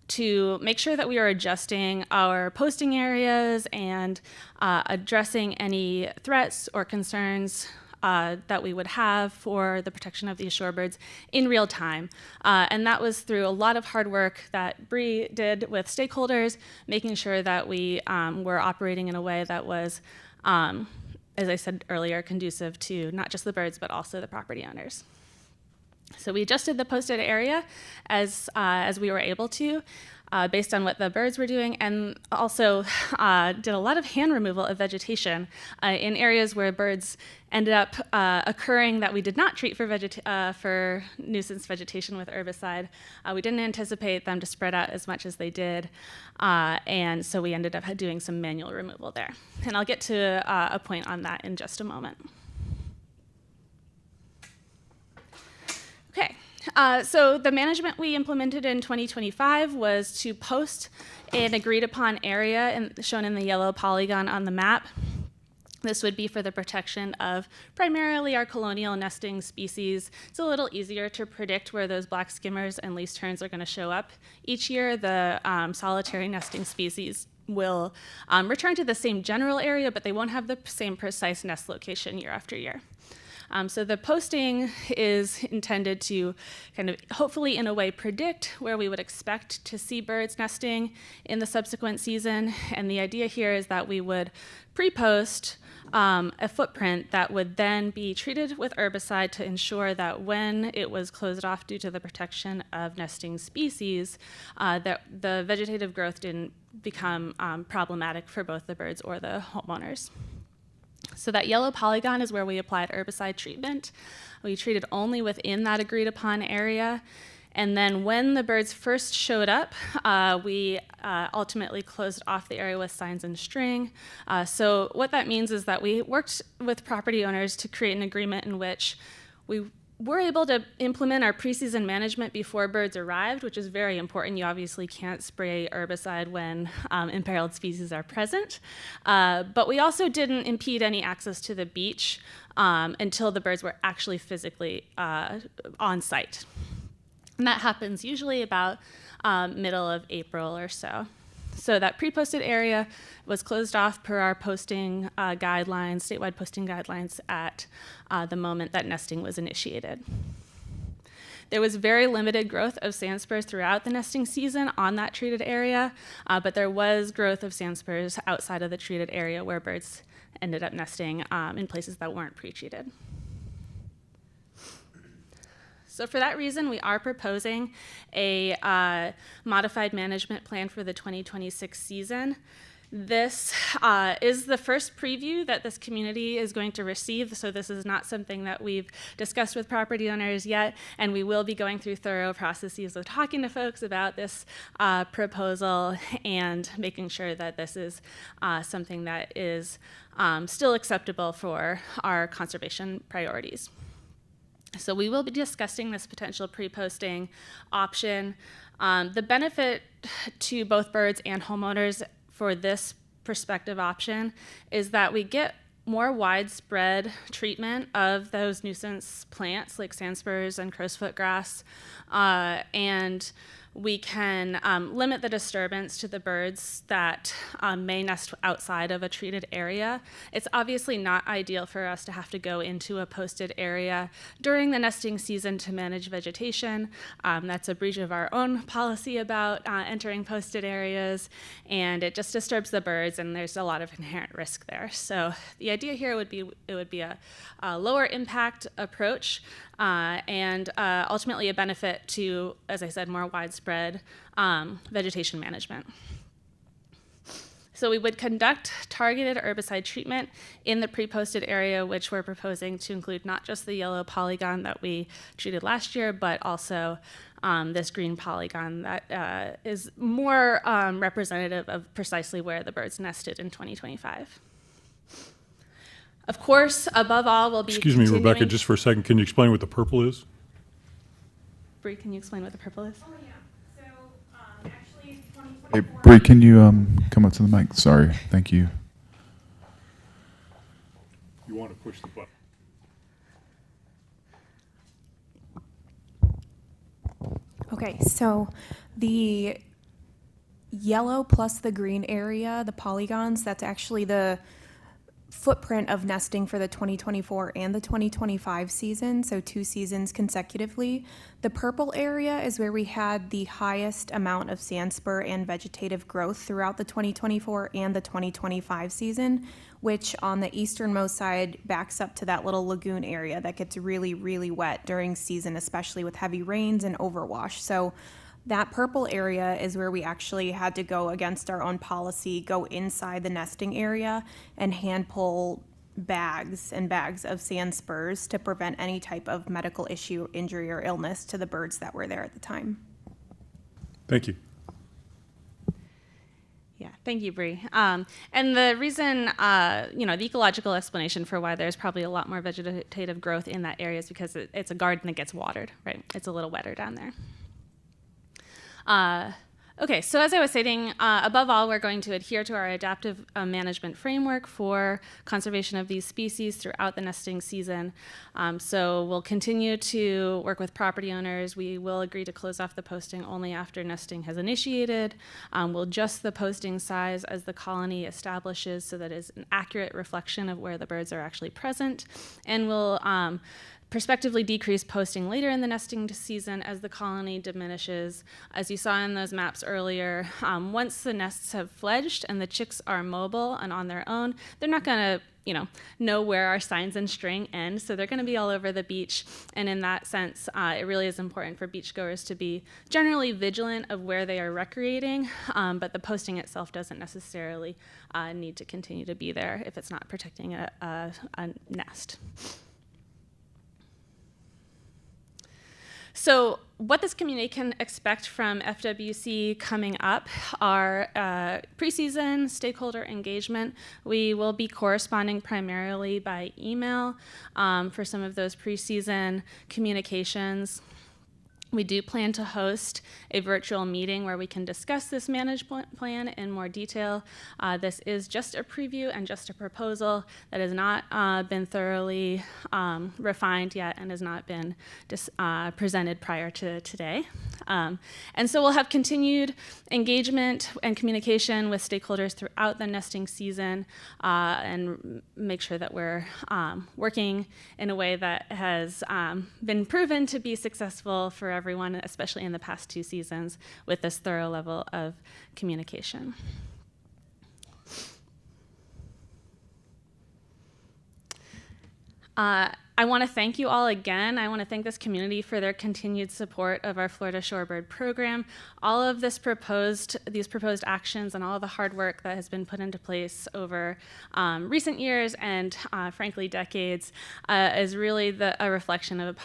to make sure that we are adjusting our posting areas and addressing any threats or concerns that we would have for the protection of these shorebirds in real time. And that was through a lot of hard work that Bree did with stakeholders, making sure that we were operating in a way that was, as I said earlier, conducive to not just the birds, but also the property owners. So we adjusted the posted area as we were able to, based on what the birds were doing, and also did a lot of hand removal of vegetation in areas where birds ended up occurring that we did not treat for nuisance vegetation with herbicide. We didn't anticipate them to spread out as much as they did, and so we ended up doing some manual removal there. And I'll get to a point on that in just a moment. Okay, so the management we implemented in 2025 was to post an agreed upon area shown in the yellow polygon on the map. This would be for the protection of primarily our colonial nesting species. It's a little easier to predict where those black skimmers and least terns are going to show up. Each year, the solitary nesting species will return to the same general area, but they won't have the same precise nest location year after year. So the posting is intended to kind of hopefully in a way predict where we would expect to see birds nesting in the subsequent season. And the idea here is that we would pre-post a footprint that would then be treated with herbicide to ensure that when it was closed off due to the protection of nesting species, that the vegetative growth didn't become problematic for both the birds or the homeowners. So that yellow polygon is where we applied herbicide treatment. We treated only within that agreed upon area. And then when the birds first showed up, we ultimately closed off the area with signs and string. So what that means is that we worked with property owners to create an agreement in which we were able to implement our preseason management before birds arrived, which is very important. You obviously can't spray herbicide when imperiled species are present. But we also didn't impede any access to the beach until the birds were actually physically on site. And that happens usually about middle of April or so. So that pre-posted area was closed off per our posting guidelines, statewide posting guidelines at the moment that nesting was initiated. There was very limited growth of sand spurs throughout the nesting season on that treated area, but there was growth of sand spurs outside of the treated area where birds ended up nesting in places that weren't pre-treated. So for that reason, we are proposing a modified management plan for the 2026 season. This is the first preview that this community is going to receive, so this is not something that we've discussed with property owners yet, and we will be going through thorough processes of talking to folks about this proposal and making sure that this is something that is still acceptable for our conservation priorities. So we will be discussing this potential pre-posting option. The benefit to both birds and homeowners for this prospective option is that we get more widespread treatment of those nuisance plants like sand spurs and crowsfoot grass, and we can limit the disturbance to the birds that may nest outside of a treated area. It's obviously not ideal for us to have to go into a posted area during the nesting season to manage vegetation. That's a breach of our own policy about entering posted areas, and it just disturbs the birds, and there's a lot of inherent risk there. So the idea here would be a lower impact approach and ultimately a benefit to, as I said, more widespread vegetation management. So we would conduct targeted herbicide treatment in the pre-posted area, which we're proposing to include not just the yellow polygon that we treated last year, but also this green polygon that is more representative of precisely where the birds nested in 2025. Of course, above all, we'll be Excuse me, continuing- Rebecca, just for a second, can you explain what the purple is? Bree, can you explain what the purple is? Oh, yeah. So, actually, Hey, Bree, can you come up to the mic? Sorry, thank you. You want to push the button. Okay, so the yellow plus the green area, the polygons, that's actually the footprint of nesting for the 2024 and the 2025 season, so 2 seasons consecutively. The purple area is where we had the highest amount of sand spur and vegetative growth throughout the 2024 and the 2025 season, which on the easternmost side backs up to that little lagoon area that gets really, really wet during season, especially with heavy rains and overwash. So that purple area is where we actually had to go against our own policy, go inside the nesting area and hand pull bags and bags of sand spurs to prevent any type of medical issue, injury, or illness to the birds that were there at the time. Thank you. Yeah, thank you, Bree. And the reason, the ecological explanation for why there's probably a lot more vegetative growth in that area is because it's a garden that gets watered, right? It's a little wetter down there. Okay, so as I was stating, above all, we're going to adhere to our adaptive management framework for conservation of these species throughout the nesting season. So we'll continue to work with property owners. We will agree to close off the posting only after nesting has initiated. We'll adjust the posting size as the colony establishes so that it's an accurate reflection of where the birds are actually present. And we'll prospectively decrease posting later in the nesting season as the colony diminishes. As you saw in those maps earlier, once the nests have fledged and the chicks are mobile and on their own, they're not going to know where our signs and string end, so they're going to be all over the beach. And in that sense, it really is important for beachgoers to be generally vigilant of where they are recreating, but the posting itself doesn't necessarily need to continue to be there if it's not protecting a nest. So what this community can expect from FWC coming up are preseason stakeholder engagement. We will be corresponding primarily by email for some of those preseason communications. We do plan to host a virtual meeting where we can discuss this management plan in more detail. This is just a preview and just a proposal that has not been thoroughly refined yet and has not been presented prior to today. And so we'll have continued engagement and communication with stakeholders throughout the nesting season and make sure that we're working in a way that has been proven to be successful for everyone, especially in the past 2 seasons, with this thorough level of communication. I want to thank you all again. I want to thank this community for their continued support of our Florida Shorebird program. All of these proposed actions and all of the hard work that has been put into place over recent years and frankly decades is really a reflection of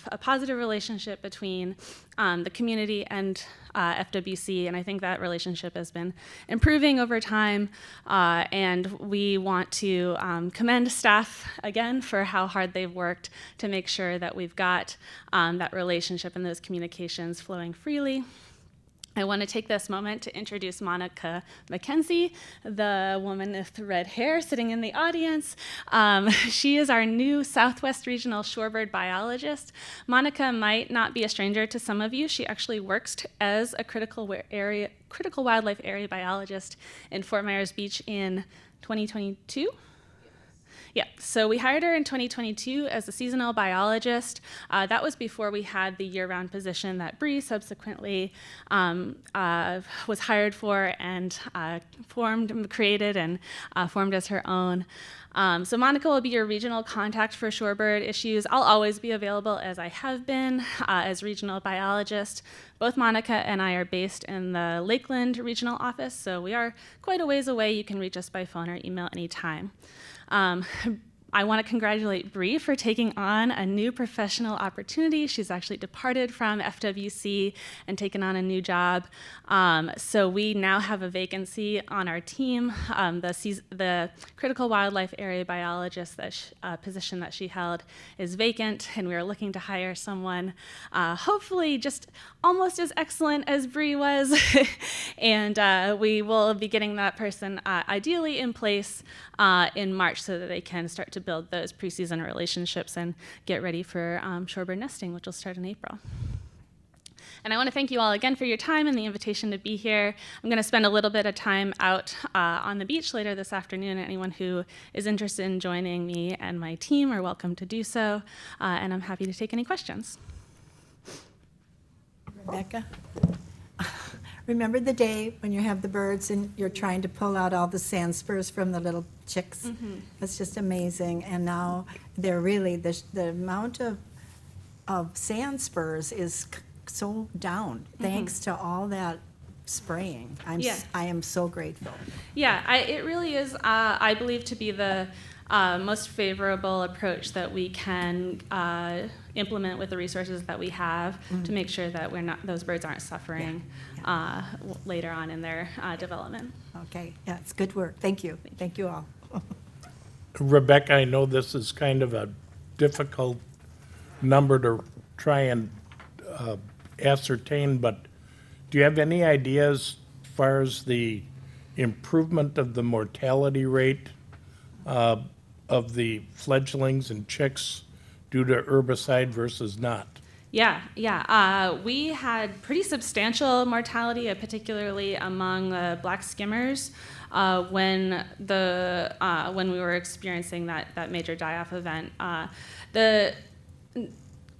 a positive relationship between the community and FWC, and I think that relationship has been improving over time, and we want to commend staff again for how hard they've worked to make sure that we've got that relationship and those communications flowing freely. I want to take this moment to introduce Monica McKenzie, the woman with red hair sitting in the audience. She is our new Southwest Regional Shorebird biologist. Monica might not be a stranger to some of you. She actually works as a critical wildlife area biologist in Fort Myers Beach in 2022. Yeah, so we hired her in 2022 as a seasonal biologist. That was before we had the year-round position that Bree subsequently was hired for and created and formed as her own. So Monica will be your regional contact for shorebird issues. I'll always be available, as I have been, as regional biologist. Both Monica and I are based in the Lakeland regional office, so we are quite a ways away. You can reach us by phone or email anytime. I want to congratulate Bree for taking on a new professional opportunity. She's actually departed from FWC and taken on a new job. So we now have a vacancy on our team. The critical wildlife area biologist position that she held is vacant, and we are looking to hire someone hopefully just almost as excellent as Bree was. And we will be getting that person ideally in place in March so that they can start to build those preseason relationships and get ready for shorebird nesting, which will start in April. And I want to thank you all again for your time and the invitation to be here. I'm going to spend a little bit of time out on the beach later this afternoon. Anyone who is interested in joining me and my team are welcome to do so, and I'm happy to take any questions. Rebecca, remember the day when you have the birds and you're trying to pull out all the sand spurs from the little chicks? Mm-hmm. That's just amazing. And now they're really, the amount of sand spurs is so down, thanks to all that spraying. I am so grateful. Yeah, it really is, I believe, to be the most favorable approach that we can implement with the resources that we have to make sure that those birds aren't suffering later on in their development. Okay, yeah, it's good work. Thank you. Thank you all. Rebecca, I know this is kind of a difficult number to try and ascertain, but Do you have any ideas as far as the improvement of the mortality rate of the fledglings and chicks due to herbicide versus not? Yeah. We had pretty substantial mortality, particularly among black skimmers, when we were experiencing that major die-off event.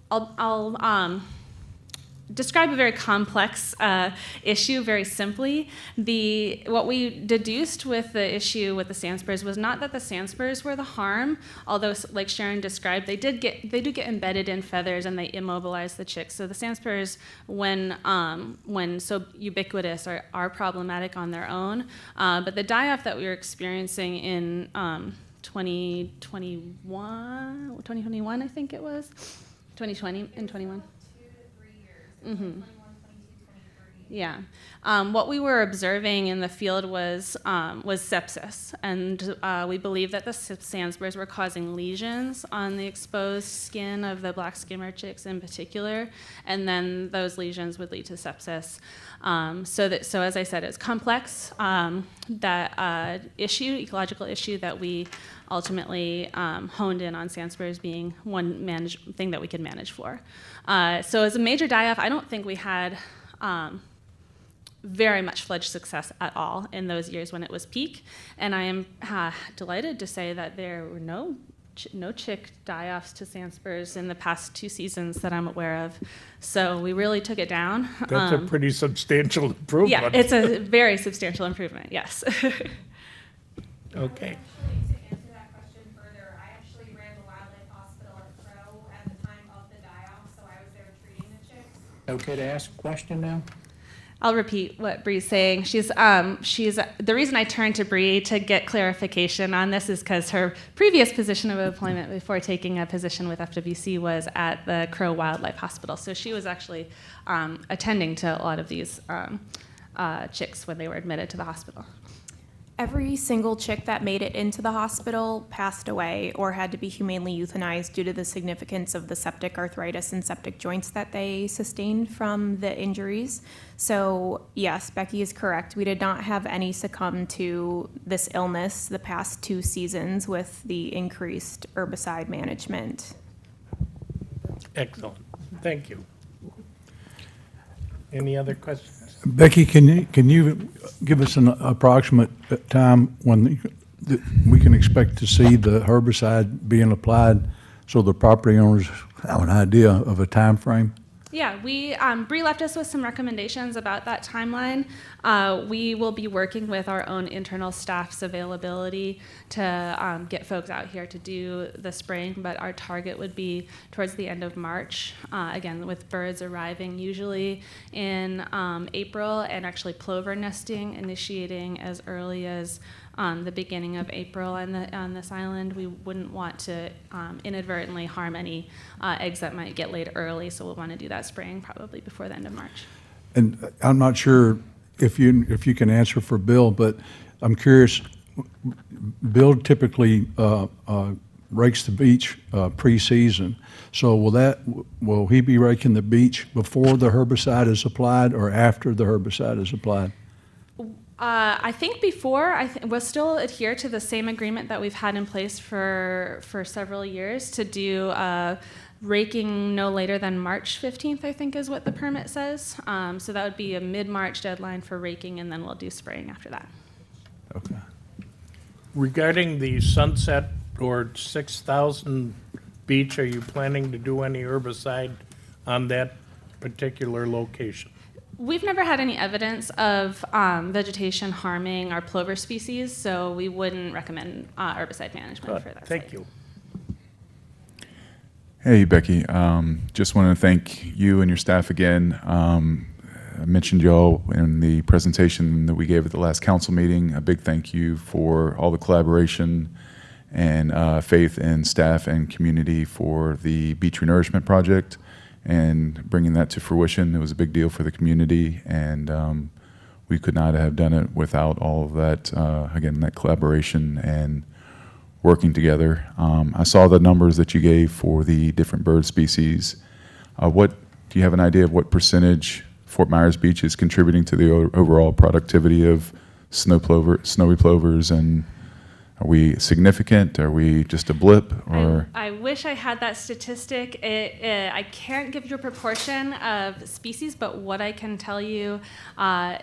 I'll describe a very complex issue very simply. What we deduced with the issue with the sandspurs was not that the sandspurs were the harm, although, like Sharon described, they do get embedded in feathers and they immobilize the chicks. So the sandspurs, when so ubiquitous, are problematic on their own. But the die-off that we were experiencing in 2021, I think it was, 2020 and 21. Mm-hmm. Yeah. What we were observing in the field was sepsis, and we believe that the sandspurs were causing lesions on the exposed skin of the black skimmer chicks in particular, and then those lesions would lead to sepsis. So as I said, it's complex. That ecological issue that we ultimately honed in on sandspurs being one thing that we could manage for. So as a major die-off, I don't think we had very much fledged success at all in those years when it was peak. And I am delighted to say that there were no chick die-offs to sandspurs in the past 2 seasons that I'm aware of. So we really took it down. That's a pretty substantial improvement. Yeah, it's a very substantial improvement, yes. Okay. Okay to ask a question now? I'll repeat what Bree's saying. She's the reason I turned to Bree to get clarification on this is because her previous position of employment before taking a position with FWC was at the Crow Wildlife Hospital. So she was actually attending to a lot of these chicks when they were admitted to the hospital. Every single chick that made it into the hospital passed away or had to be humanely euthanized due to the significance of the septic arthritis and septic joints that they sustained from the injuries. So yes, Becky is correct. We did not have any succumb to this illness the past 2 seasons with the increased herbicide management. Excellent. Thank you. Any other questions? Becky, can you give us an approximate time when we can expect to see the herbicide being applied so the property owners have an idea of a time frame? Yeah, Bree left us with some recommendations about that timeline. We will be working with our own internal staff's availability to get folks out here to do the spraying, but our target would be towards the end of March, again, with birds arriving usually in April, and actually plover nesting initiating as early as the beginning of April on this island. We wouldn't want to inadvertently harm any eggs that might get laid early, so we'll want to do that spraying probably before the end of March. And I'm not sure if you can answer for Bill, but I'm curious. Bill typically rakes the beach pre-season. So will he be raking the beach before the herbicide is applied or after the herbicide is applied? I think before, we'll still adhere to the same agreement that we've had in place for several years to do raking no later than March 15th, I think is what the permit says. So that would be a mid-March deadline for raking, and then we'll do spraying after that. Okay. Regarding the Sunset or 6,000 beach, are you planning to do any herbicide on that particular location? We've never had any evidence of vegetation harming our plover species, so we wouldn't recommend herbicide management for that Thank site. you. Hey, Becky. Just want to thank you and your staff again. I mentioned y'all in the presentation that we gave at the last council meeting. A big thank you for all the collaboration and faith in staff and community for the Beach Renourishment Project and bringing that to fruition. It was a big deal for the community, and we could not have done it without all of that, again, that collaboration and working together. I saw the numbers that you gave for the different bird species. Do you have an idea of what percentage Fort Myers Beach is contributing to the overall productivity of snowy plovers, and are we significant? Are we just a blip? Or I wish I had that statistic. I can't give you a proportion of species, but what I can tell you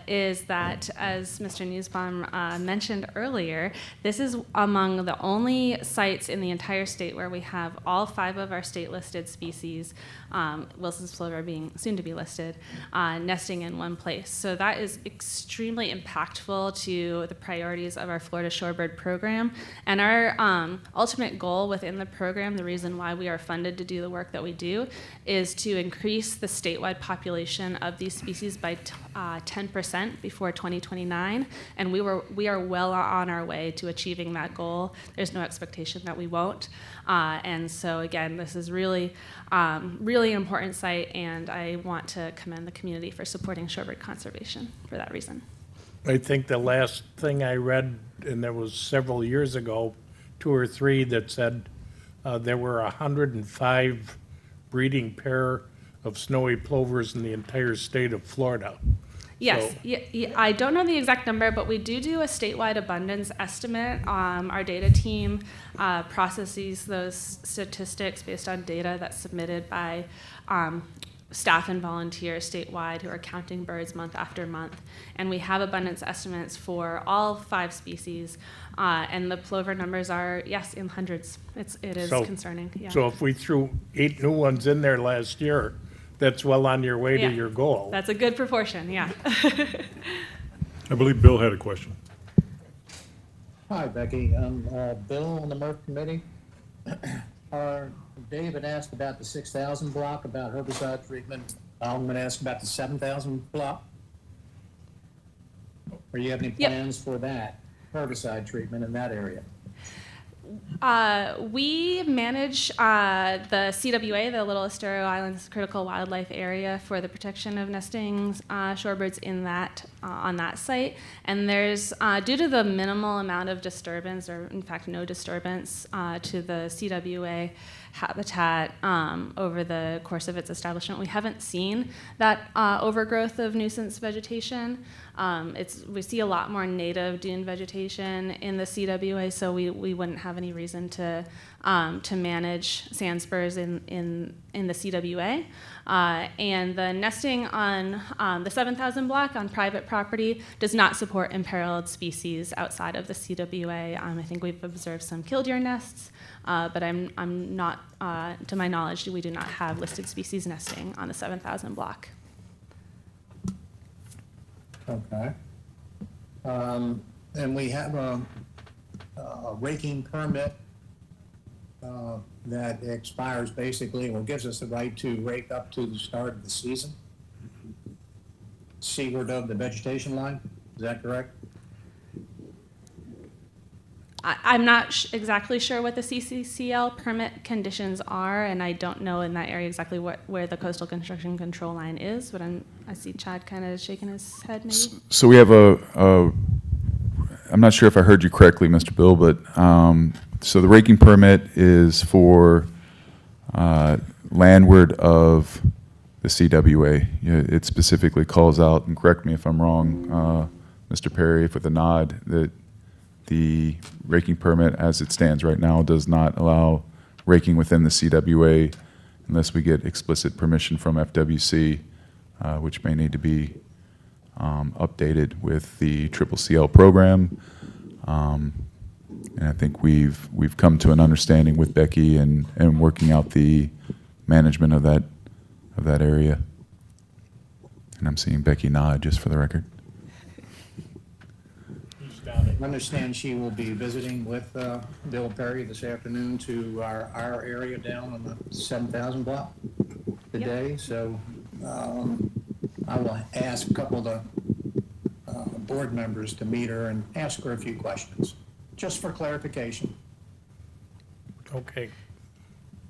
is that, as Mr. Newsbaum mentioned earlier, this is among the only sites in the entire state where we have all 5 of our state-listed species, Wilson's plover being soon to be listed, nesting in one place. So that is extremely impactful to the priorities of our Florida Shorebird program. And our ultimate goal within the program, the reason why we are funded to do the work that we do, is to increase the statewide population of these species by 10% before 2029. And we are well on our way to achieving that goal. There's no expectation that we won't. And so again, this is really important site, and I want to commend the community for supporting shorebird conservation for that reason. I think the last thing I read, and that was several years ago, 2 or 3, that said there were 105 breeding pair of snowy plovers in the entire state of Florida. Yes, So- yeah, I don't know the exact number, but we do a statewide abundance estimate. Our data team processes those statistics based on data that's submitted by staff and volunteers statewide who are counting birds month after month. And we have abundance estimates for all 5 species, and the plover numbers are, yes, in hundreds. It is So- concerning, yeah. So if we threw 8 new ones in there last year, that's well on your way Yeah. to your goal. That's a good proportion, yeah. I believe Bill had a question. Hi, Becky. Bill on the MERTF committee. David asked about the 6,000 block, about herbicide treatment. I'm going to ask about the 7,000 block. Or you have any Yep. plans for that herbicide treatment in that area? We manage the CWA, the Little Estero Islands Critical Wildlife Area, for the protection of nesting shorebirds in that on that site. And there's due to the minimal amount of disturbance, or in fact no disturbance, to the CWA habitat over the course of its establishment, we haven't seen that overgrowth of nuisance vegetation. We see a lot more native dune vegetation in the CWA, so we wouldn't have any reason to manage sand spurs in the CWA. And the nesting on the 7,000 block on private property does not support imperiled species outside of the CWA. I think we've observed some killdeer nests, but I'm not, to my knowledge, we do not have listed species nesting on the 7,000 block. Okay. And we have a raking permit that expires basically, or gives us the right to rake up to the start of the season, seaward of the vegetation line. Is that correct? I'm not exactly sure what the CCCL permit conditions are, and I don't know in that area exactly where the coastal construction control line is, but I see Chad kind of shaking his head maybe. So we have I'm not sure if I heard you correctly, Mr. Bill, but so the raking permit is for landward of the CWA. It specifically calls out, and correct me if I'm wrong, Mr. Perry, with a nod, that the raking permit as it stands right now does not allow raking within the CWA unless we get explicit permission from FWC, which may need to be updated with the CCCL program. And I think we've come to an understanding with Becky and working out the management of that area. And I'm seeing Becky nod, just for the record. I understand she will be visiting with Bill Perry this afternoon to our area down on the 7,000 block today. So I will ask a couple of the board members to meet her and ask her a few questions, just for clarification. Okay.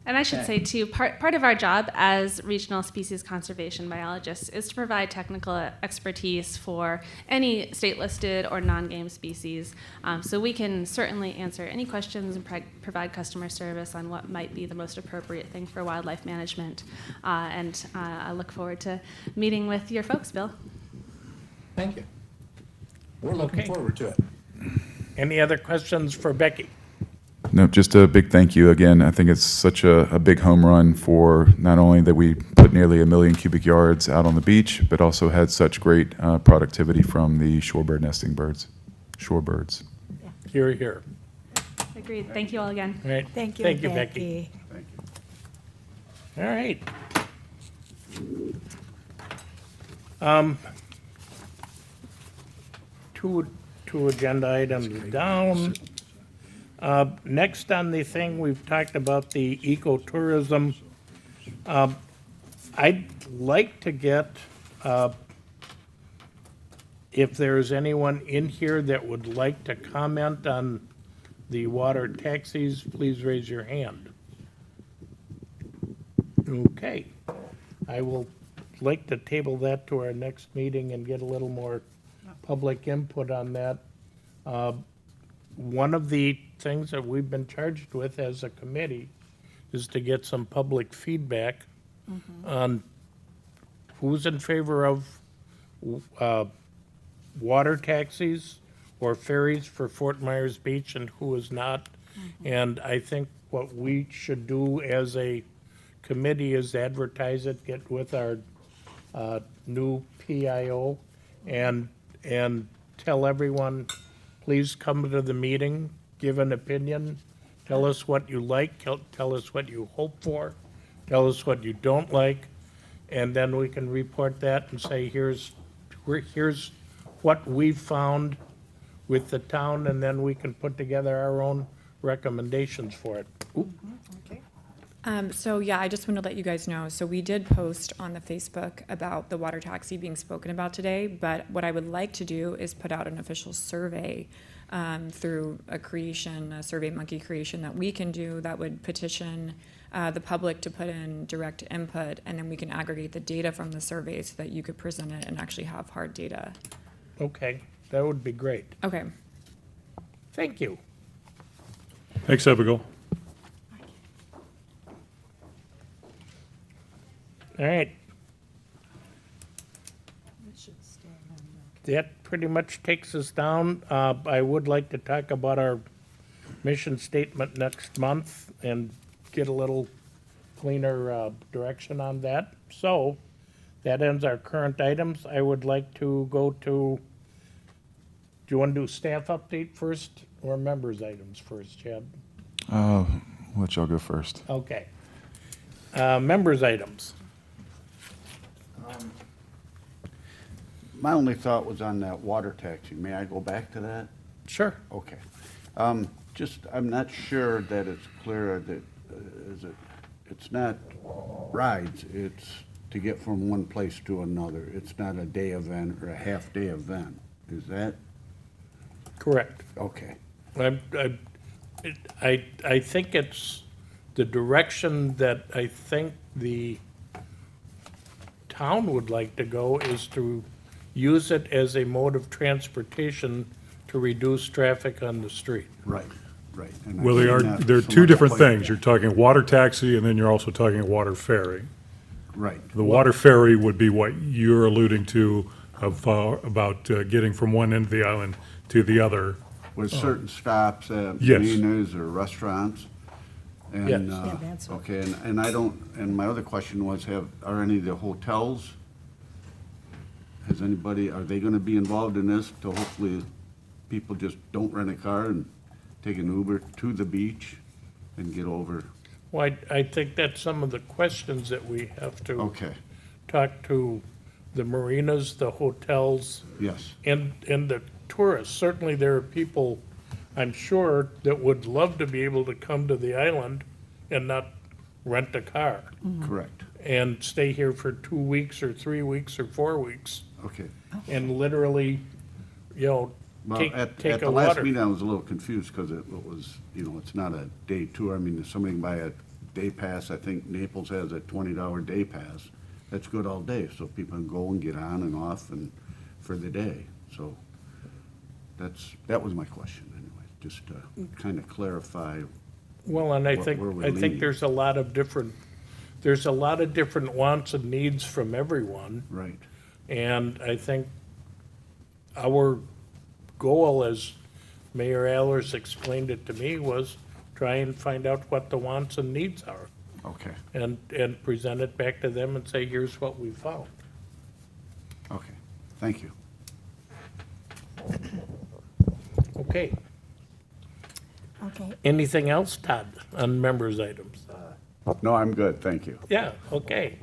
And I should Okay. say too, part of our job as regional species conservation biologists is to provide technical expertise for any state-listed or non-game species. So we can certainly answer any questions and provide customer service on what might be the most appropriate thing for wildlife management. And I look forward to meeting with your folks, Bill. Thank you. We're looking Okay. forward to it. Any other questions for Becky? No, just a big thank you again. I think it's such a big home run for not only that we put nearly 1 million cubic yards out on the beach, but also had such great productivity from the shorebird nesting birds, shorebirds. Here, here. Agreed. Thank you all again. All right. Thank you, Thank you, Becky. All right. Two agenda items down. Next on the thing, we've talked about the ecotourism. I'd like to get, if there's anyone in here that would like to comment on the water taxis, please raise your hand. Okay. I will like to table that to our next meeting and get a little more public input on that. One of the things that we've been charged with as a committee is to get some public feedback on who's in favor of water taxis or ferries for Fort Myers Beach and who is not. And I think what we should do as a committee is advertise it, get with our new PIO and tell everyone, please come to the meeting, give an opinion, tell us what you like, tell us what you hope for, tell us what you don't like, and then we can report that and say, here's what we've found with the town, and then we can put together our own recommendations for it. Oop. So yeah, I just want to let you guys know, so we did post on the Facebook about the water taxi being spoken about today, but what I would like to do is put out an official survey through a SurveyMonkey creation that we can do that would petition the public to put in direct input, and then we can aggregate the data from the survey so that you could present it and actually have hard data. Okay, that would be great. Okay. Thank you. Thanks, Abigail. All right. That pretty much takes us down. I would like to talk about our mission statement next month and get a little cleaner direction on that. So that ends our current items. I would like to go to, do you want to do staff update first or members items first, Chad? I'll let y'all go first. Okay. Members items. My only thought was on that water taxi. May I go back to that? Sure. Okay. I'm not sure that it's clear that, it's not rides, it's to get from one place to another. It's not a day event or a half-day event. Is that, Correct. okay. I think it's the direction that I think the town would like to go is to use it as a mode of transportation to reduce traffic on the street. Right, right. And I've Well, seen that they're some two other different places. things. You're talking water taxi, and then you're also talking water ferry. Right. The water ferry would be what you're alluding to about getting from one end of the island to the other. With certain stops at Yes. marinas or restaurants. And, Yes. Yeah, that's what- okay, and I don't, and my other question was, are any of the hotels, are they gonna be involved in this to hopefully people just don't rent a car and take an Uber to the beach and get over? Well, I think that's some of the questions that we have to Okay, talk to the marinas, the hotels, yes, and the tourists. Certainly, there are people, I'm sure, that would love to be able to come to the island and not rent a car correct, and stay here for 2 weeks or 3 weeks or 4 weeks okay. and literally, Well, take at a the last water. meeting, I was a little confused because it was, it's not a day tour. I mean, somebody can buy a day pass, I think Naples has a $20 day pass. That's good all day, so people can go and get on and off and for the day. So that was my question anyway, just to kind of clarify. Well, and I Where think, we're I think leaning. there's a lot of different wants and needs from everyone. Right. And I think our goal, as Mayor Allers explained it to me, was try and find out what the wants and needs are Okay, and present it back to them and say, here's what we found. okay, thank you. Okay. Okay, Anything else, Todd, on members' items? No, I'm good, thank you. Yeah, okay.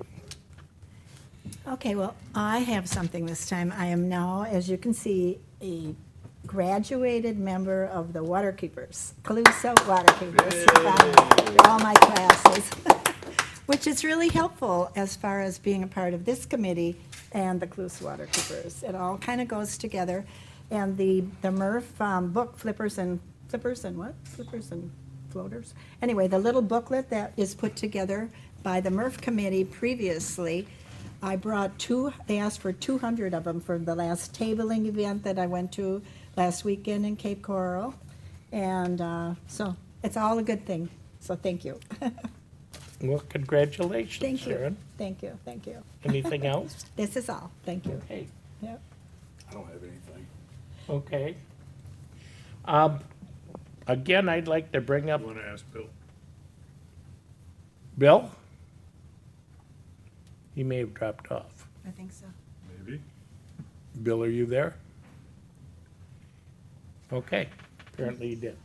okay, well, I have something this time. I am now, as you can see, a graduated member of the Water Keepers, Calusa Water Keepers. For all my classes, which is really helpful as far as being a part of this committee and the Calusa Water Keepers. It all kind of goes together. And the MERTF book, Flippers and Floaters? Anyway, the little booklet that is put together by the MERTF committee previously, I brought they asked for 200 of them for the last tabling event that I went to last weekend in Cape Coral. And so it's all a good thing, so thank you. Well, congratulations, Thank you, Sharon. thank you, thank you. Anything else? This is all, thank you. Okay, Yep. I don't have anything. okay. Again, I'd like to bring up You want to ask Bill? Bill? He may have dropped off. I think so. Maybe. Bill, are you there? Okay, apparently he did.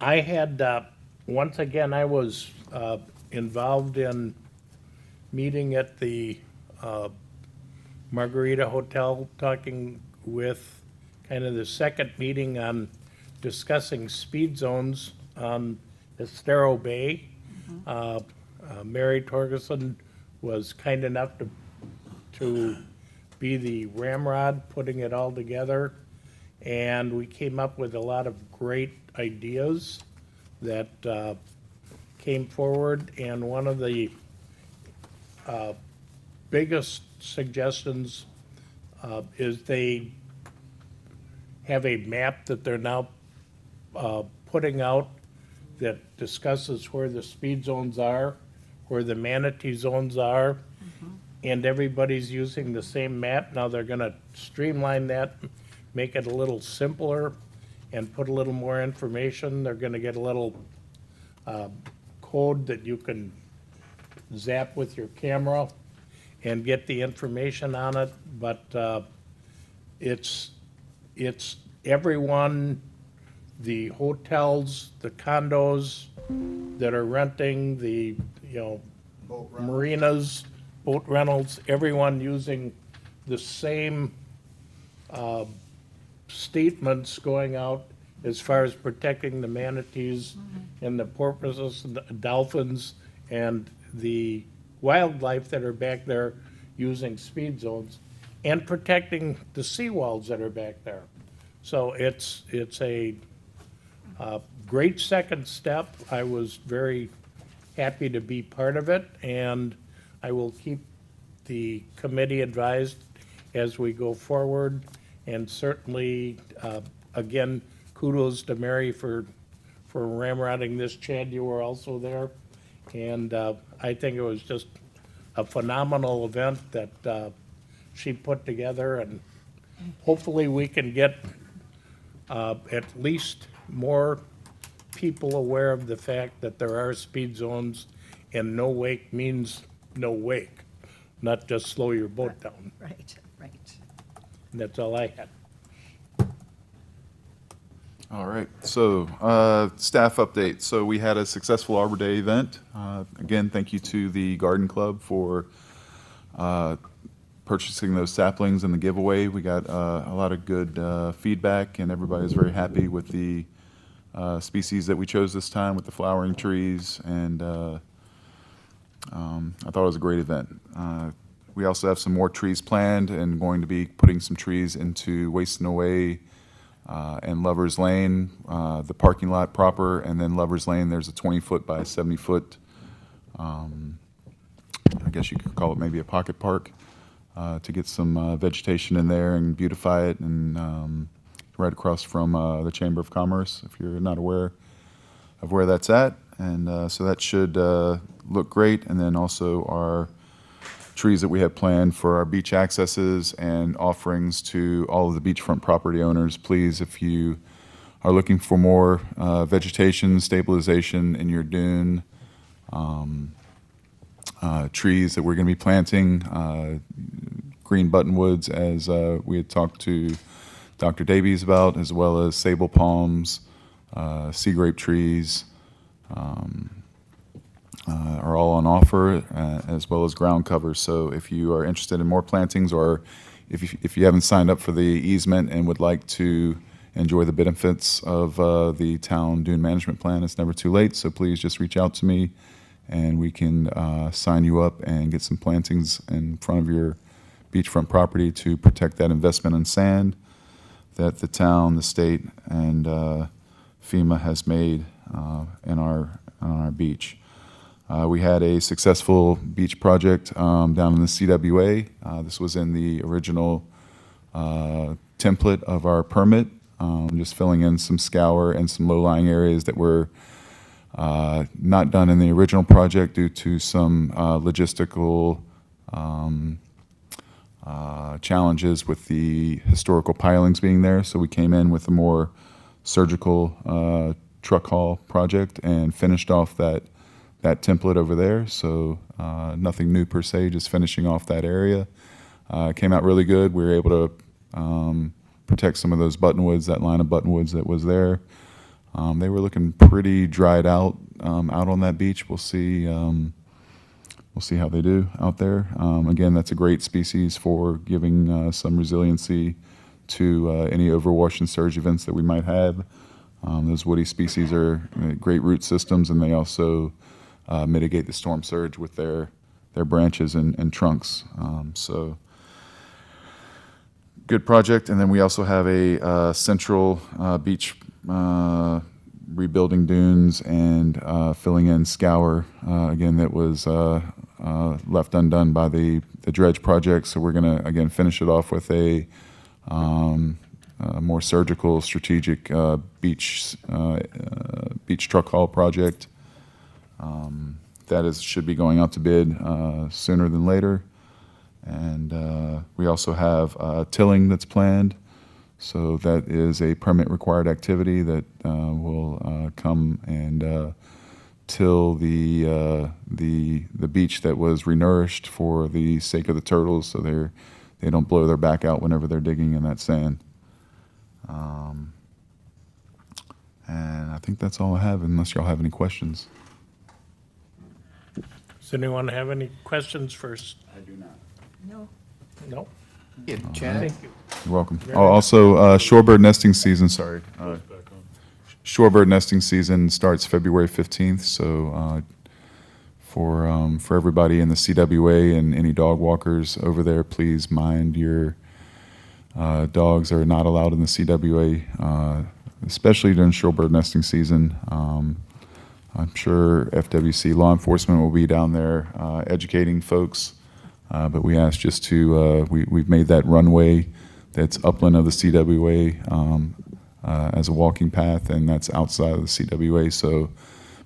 I had, once again, I was involved in meeting at the Margarita Hotel, talking with kind of the second meeting on discussing speed zones on Estero Bay. Mary Torgerson was kind enough to be the ramrod, putting it all together. And we came up with a lot of great ideas that came forward. And one of the biggest suggestions is they have a map that they're now putting out that discusses where the speed zones are, where the manatee zones are, and everybody's using the same map. Now they're gonna streamline that, make it a little simpler, and put a little more information. They're gonna get a little code that you can zap with your camera and get the information on it, but it's everyone, the hotels, the condos that are renting, the, marinas, boat rentals, everyone using the same statements going out as far as protecting the manatees and the porpoises and the dolphins and the wildlife that are back there using speed zones, and protecting the seawalls that are back there. So it's a great second step. I was very happy to be part of it, and I will keep the committee advised as we go forward. And certainly, again, kudos to Mary for ramrodding this. Chad, you were also there. And I think it was just a phenomenal event that she put together, and hopefully we can get at least more people aware of the fact that there are speed zones, and no wake means no wake, not just slow your boat down. Right, right. And that's all I had. All right, so staff update. So we had a successful Arbor Day event. Again, thank you to the Garden Club for purchasing those saplings and the giveaway. We got a lot of good feedback, and everybody was very happy with the species that we chose this time, with the flowering trees, and I thought it was a great event. We also have some more trees planned and going to be putting some trees into Wasting Away and Lover's Lane, the parking lot proper, and then Lover's Lane, there's a 20-foot by 70-foot, I guess you could call it maybe a pocket park, to get some vegetation in there and beautify it, and right across from the Chamber of Commerce, if you're not aware of where that's at. And so that should look great. And then also our trees that we have planned for our beach accesses and offerings to all of the beachfront property owners. Please, if you are looking for more vegetation stabilization in your dune, trees that we're going to be planting, green buttonwoods, as we had talked to Dr. Davies about, as well as sable palms, sea grape trees, are all on offer, as well as ground cover. So if you are interested in more plantings, or if you haven't signed up for the easement and would like to enjoy the benefits of the town dune management plan, it's never too late. So please just reach out to me, and we can sign you up and get some plantings in front of your beachfront property to protect that investment in sand that the town, the state, and FEMA has made on our beach. We had a successful beach project down in the CWA. This was in the original template of our permit, just filling in some scour and some low-lying areas that were not done in the original project due to some logistical challenges with the historical pilings being there. So we came in with a more surgical truck haul project and finished off that template over there. So nothing new per se, just finishing off that area. Came out really good. We were able to protect some of those buttonwoods, that line of buttonwoods that was there. They were looking pretty dried out on that beach. We'll see how they do out there. Again, that's a great species for giving some resiliency to any overwash and surge events that we might have. Those woody species are great root systems, and they also mitigate the storm surge with their branches and trunks. So good project. And then we also have a central beach rebuilding dunes and filling in scour, again, that was left undone by the dredge project. So we're going to, again, finish it off with a more surgical, strategic beach truck haul project. That should be going out to bid sooner than later. And we also have tilling that's planned. So that is a permit required activity that will come and till the beach that was renourished for the sake of the turtles, so they don't blow their back out whenever they're digging in that sand. And I think that's all I have, unless y'all have any questions. Does anyone have any questions first? I do not. No. No? Yeah, Chad? Thank you. You're welcome. Oh, also, shorebird nesting season, sorry. Shorebird nesting season starts February 15th, so for everybody in the CWA and any dog walkers over there, please mind your dogs are not allowed in the CWA, especially during shorebird nesting season. I'm sure FWC law enforcement will be down there educating folks, but we ask just to, we've made that runway that's upland of the CWA as a walking path, and that's outside of the CWA, so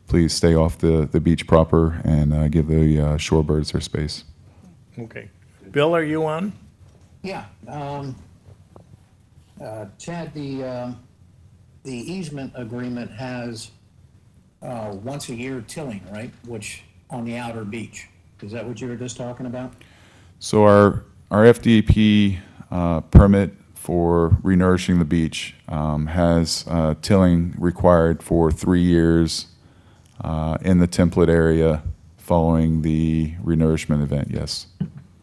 please stay off the beach proper and give the shorebirds their space. Okay. Bill, are you on? Yeah. Chad, the easement agreement has once a year tilling, right? Which on the outer beach. Is that what you were just talking about? So our FDP permit for renourishing the beach has tilling required for 3 years in the template area following the renourishment event, yes.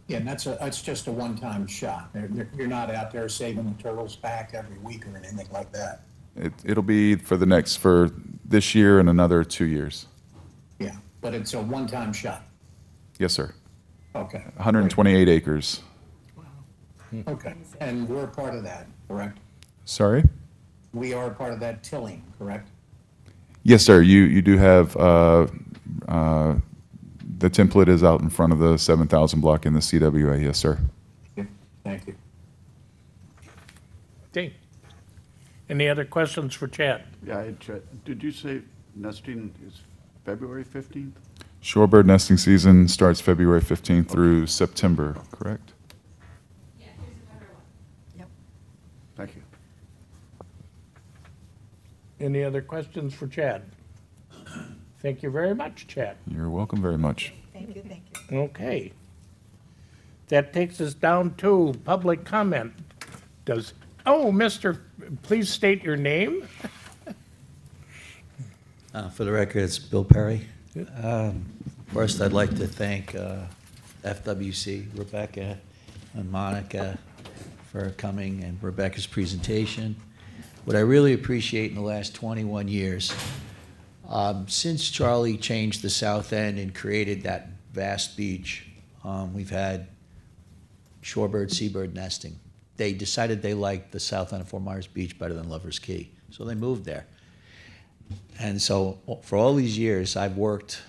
Yeah, and that's just a one-time shot. You're not out there saving the turtles back every week or anything like that. It'll be for this year and another 2 years. Yeah, but it's a one-time shot. Yes, sir. Okay. 128 acres. Okay, and we're a part of that, correct? Sorry? we are part of that tilling, correct? Yes, sir. You do have, the template is out in front of the 7,000 block in the CWA. Yes, sir. Okay, thank you. Okay. Any other questions for Chad? Yeah, did you say nesting is February 15th? Shorebird nesting season starts February 15th through September, correct? Thank you. Any other questions for Chad? Thank you very much, Chad. You're welcome very much. Thank you, thank you. Okay. That takes us down to public comment. Please state your name. For the record, it's Bill Perry. First, I'd like to thank FWC, Rebecca and Monica for coming and Rebecca's presentation. What I really appreciate in the last 21 years, since Charlie changed the south end and created that vast beach, we've had shorebird, seabird nesting. They decided they liked the south end of Fort Myers Beach better than Lover's Key, so they moved there. And so for all these years, I've worked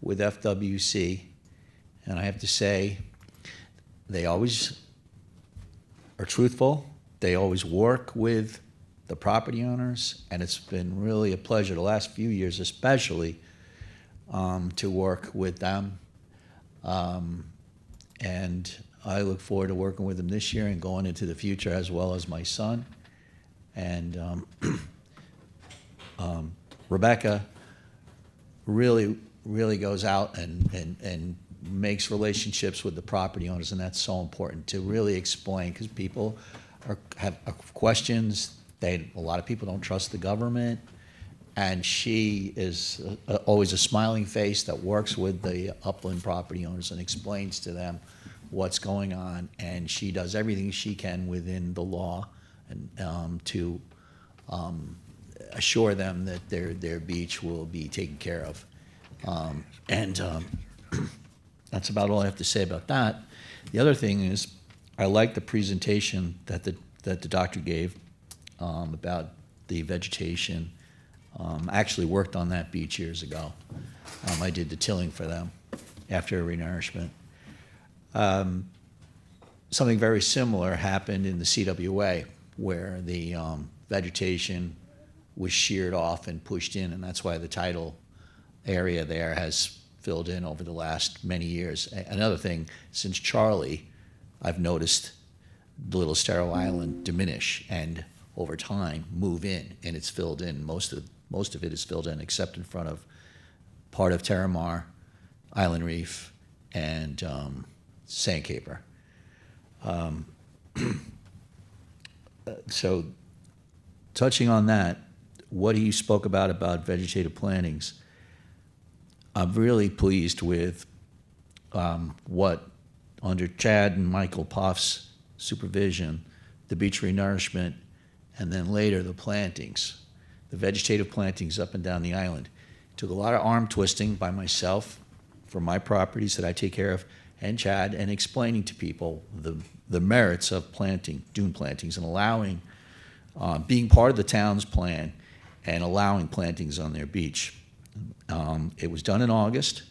with FWC, and I have to say, they always are truthful. They always work with the property owners, and it's been really a pleasure the last few years especially to work with them. And I look forward to working with them this year and going into the future, as well as my son. And Rebecca really goes out and makes relationships with the property owners, and that's so important to really explain, because people have questions. A lot of people don't trust the government, and she is always a smiling face that works with the upland property owners and explains to them what's going on, and she does everything she can within the law and to assure them that their beach will be taken care of. That's about all I have to say about that. The other thing is, I like the presentation that the doctor gave about the vegetation. I actually worked on that beach years ago. I did the tilling for them after renourishment. Something very similar happened in the CWA, where the vegetation was sheared off and pushed in, and that's why the tidal area there has filled in over the last many years. Another thing, since Charlie, I've noticed the little sterile island diminish and over time move in, and it's filled in. Most of it is filled in, except in front of part of Terramar, Island Reef, and Sandcaper. So, touching on that, what he spoke about vegetative plantings, I'm really pleased with what, under Chad and Michael Poff's supervision, the beach renourishment, and then later the plantings, the vegetative plantings up and down the island. Took a lot of arm twisting by myself for my properties that I take care of, and Chad, and explaining to people the merits of planting, dune plantings, and allowing, being part of the town's plan and allowing plantings on their beach. It was done in August.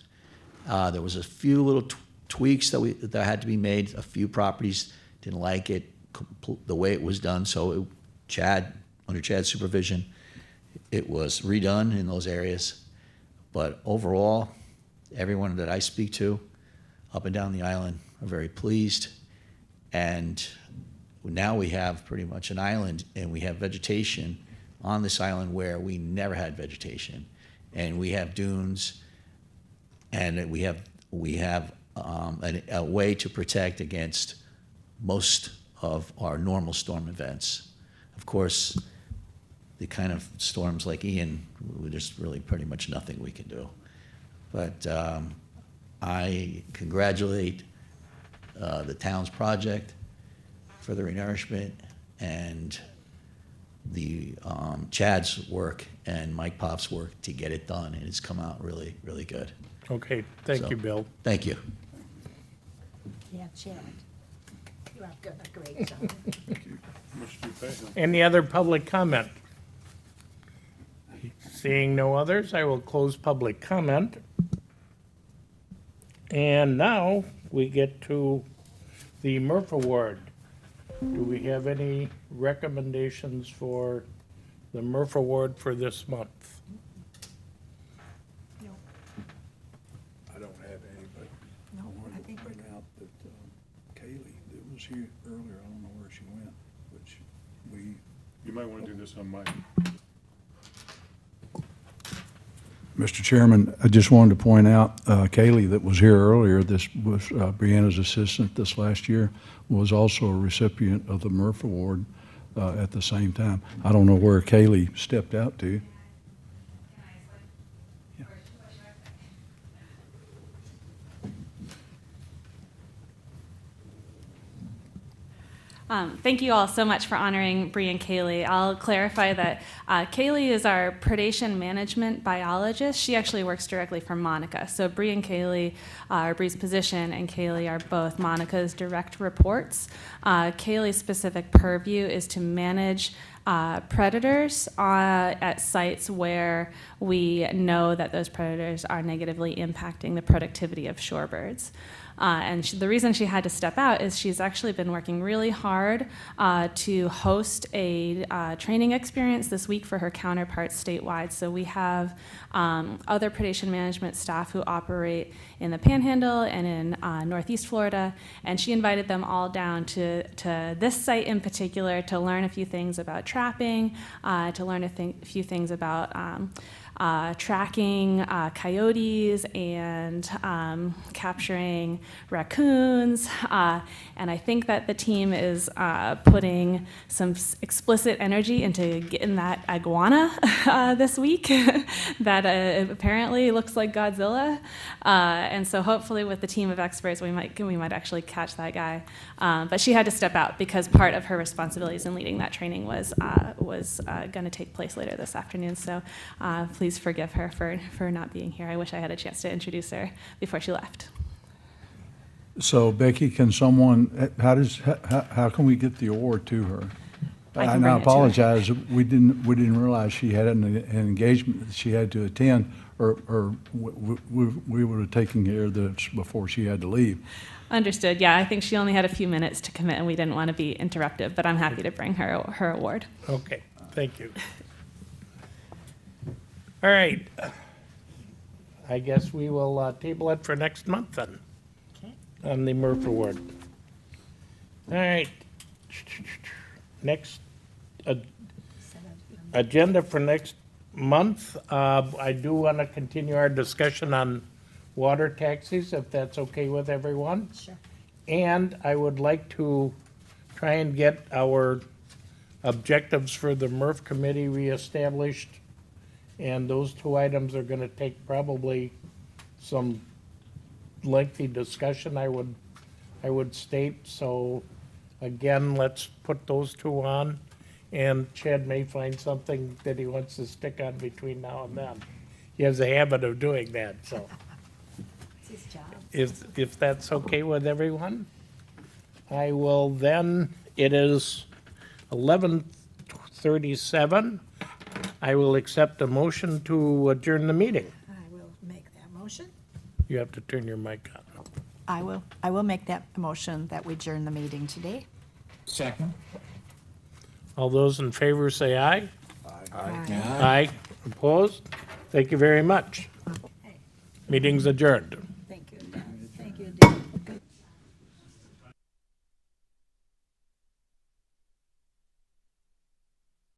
There was a few little tweaks that had to be made. A few properties didn't like it, the way it was done, so under Chad's supervision, it was redone in those areas. But overall, everyone that I speak to up and down the island are very pleased. And now we have pretty much an island, and we have vegetation on this island where we never had vegetation. And we have dunes, and we have a way to protect against most of our normal storm events. Of course, the kind of storms like Ian, there's really pretty much nothing we can do. But I congratulate the town's project for the renourishment, and the Chad's work and Mike Pop's work to get it done, and it's come out really, really good. Okay, thank you, Bill. Thank you. Yeah, Chad, you have done a great job. Any other public comment? Seeing no others, I will close public comment. And now we get to the MERF Award. Do we have any recommendations for the MERF Award for this month? I don't have any, but I wanted to point out that Kaylee, that was here earlier, I don't know where she went, but You might want to do this on mic. Mr. Chairman, I just wanted to point out, Kaylee that was here earlier, this was Brianna's assistant this last year, was also a recipient of the MERF Award at the same time. I don't know where Kaylee stepped out to. Thank you all so much for honoring Bree and Kaylee. I'll clarify that Kaylee is our predation management biologist. She actually works directly for Monica. So Bree and Kaylee, Bree's position and Kaylee are both Monica's direct reports. Kaylee's specific purview is to manage predators at sites where we know that those predators are negatively impacting the productivity of shorebirds. The reason she had to step out is she's actually been working really hard to host a training experience this week for her counterparts statewide. So we have other predation management staff who operate in the Panhandle and in Northeast Florida, and she invited them all down to this site in particular to learn a few things about trapping, to learn a few things about tracking coyotes and capturing raccoons. And I think that the team is putting some explicit energy into getting that iguana this week that apparently looks like Godzilla. And so hopefully with the team of experts, we might actually catch that guy. But she had to step out because part of her responsibilities in leading that training was going to take place later this afternoon. So please forgive her for not being here. I wish I had a chance to introduce her before she left. So Becky, can someone, how can we get the award to her? I can And bring I it to her. apologize, we didn't realize she had an engagement that she had to attend, or we would have taken care of this before she had to leave. Understood. Yeah, I think she only had a few minutes to commit, and we didn't want to be interruptive, but I'm happy to bring her award. Okay, thank you. All right. I guess we will table it for next month then, on the MERF Award. All right. Next agenda for next month, I do want to continue our discussion on water taxis, if that's okay with everyone. Sure. And I would like to try and get our objectives for the MERF committee reestablished. And those two items are going to take probably some lengthy discussion, I would state. So again, let's put those two on. And Chad may find something that he wants to stick on between now and then. He has a habit of doing that, so. It's his job. If that's okay with everyone, I will then, it is 11:37. I will accept a motion to adjourn the meeting. I will make that motion. You have to turn your mic on. I will make that motion that we adjourn the meeting today. Second? All those in favor say aye. Aye. Aye. Opposed? Thank you very much. Meeting's adjourned.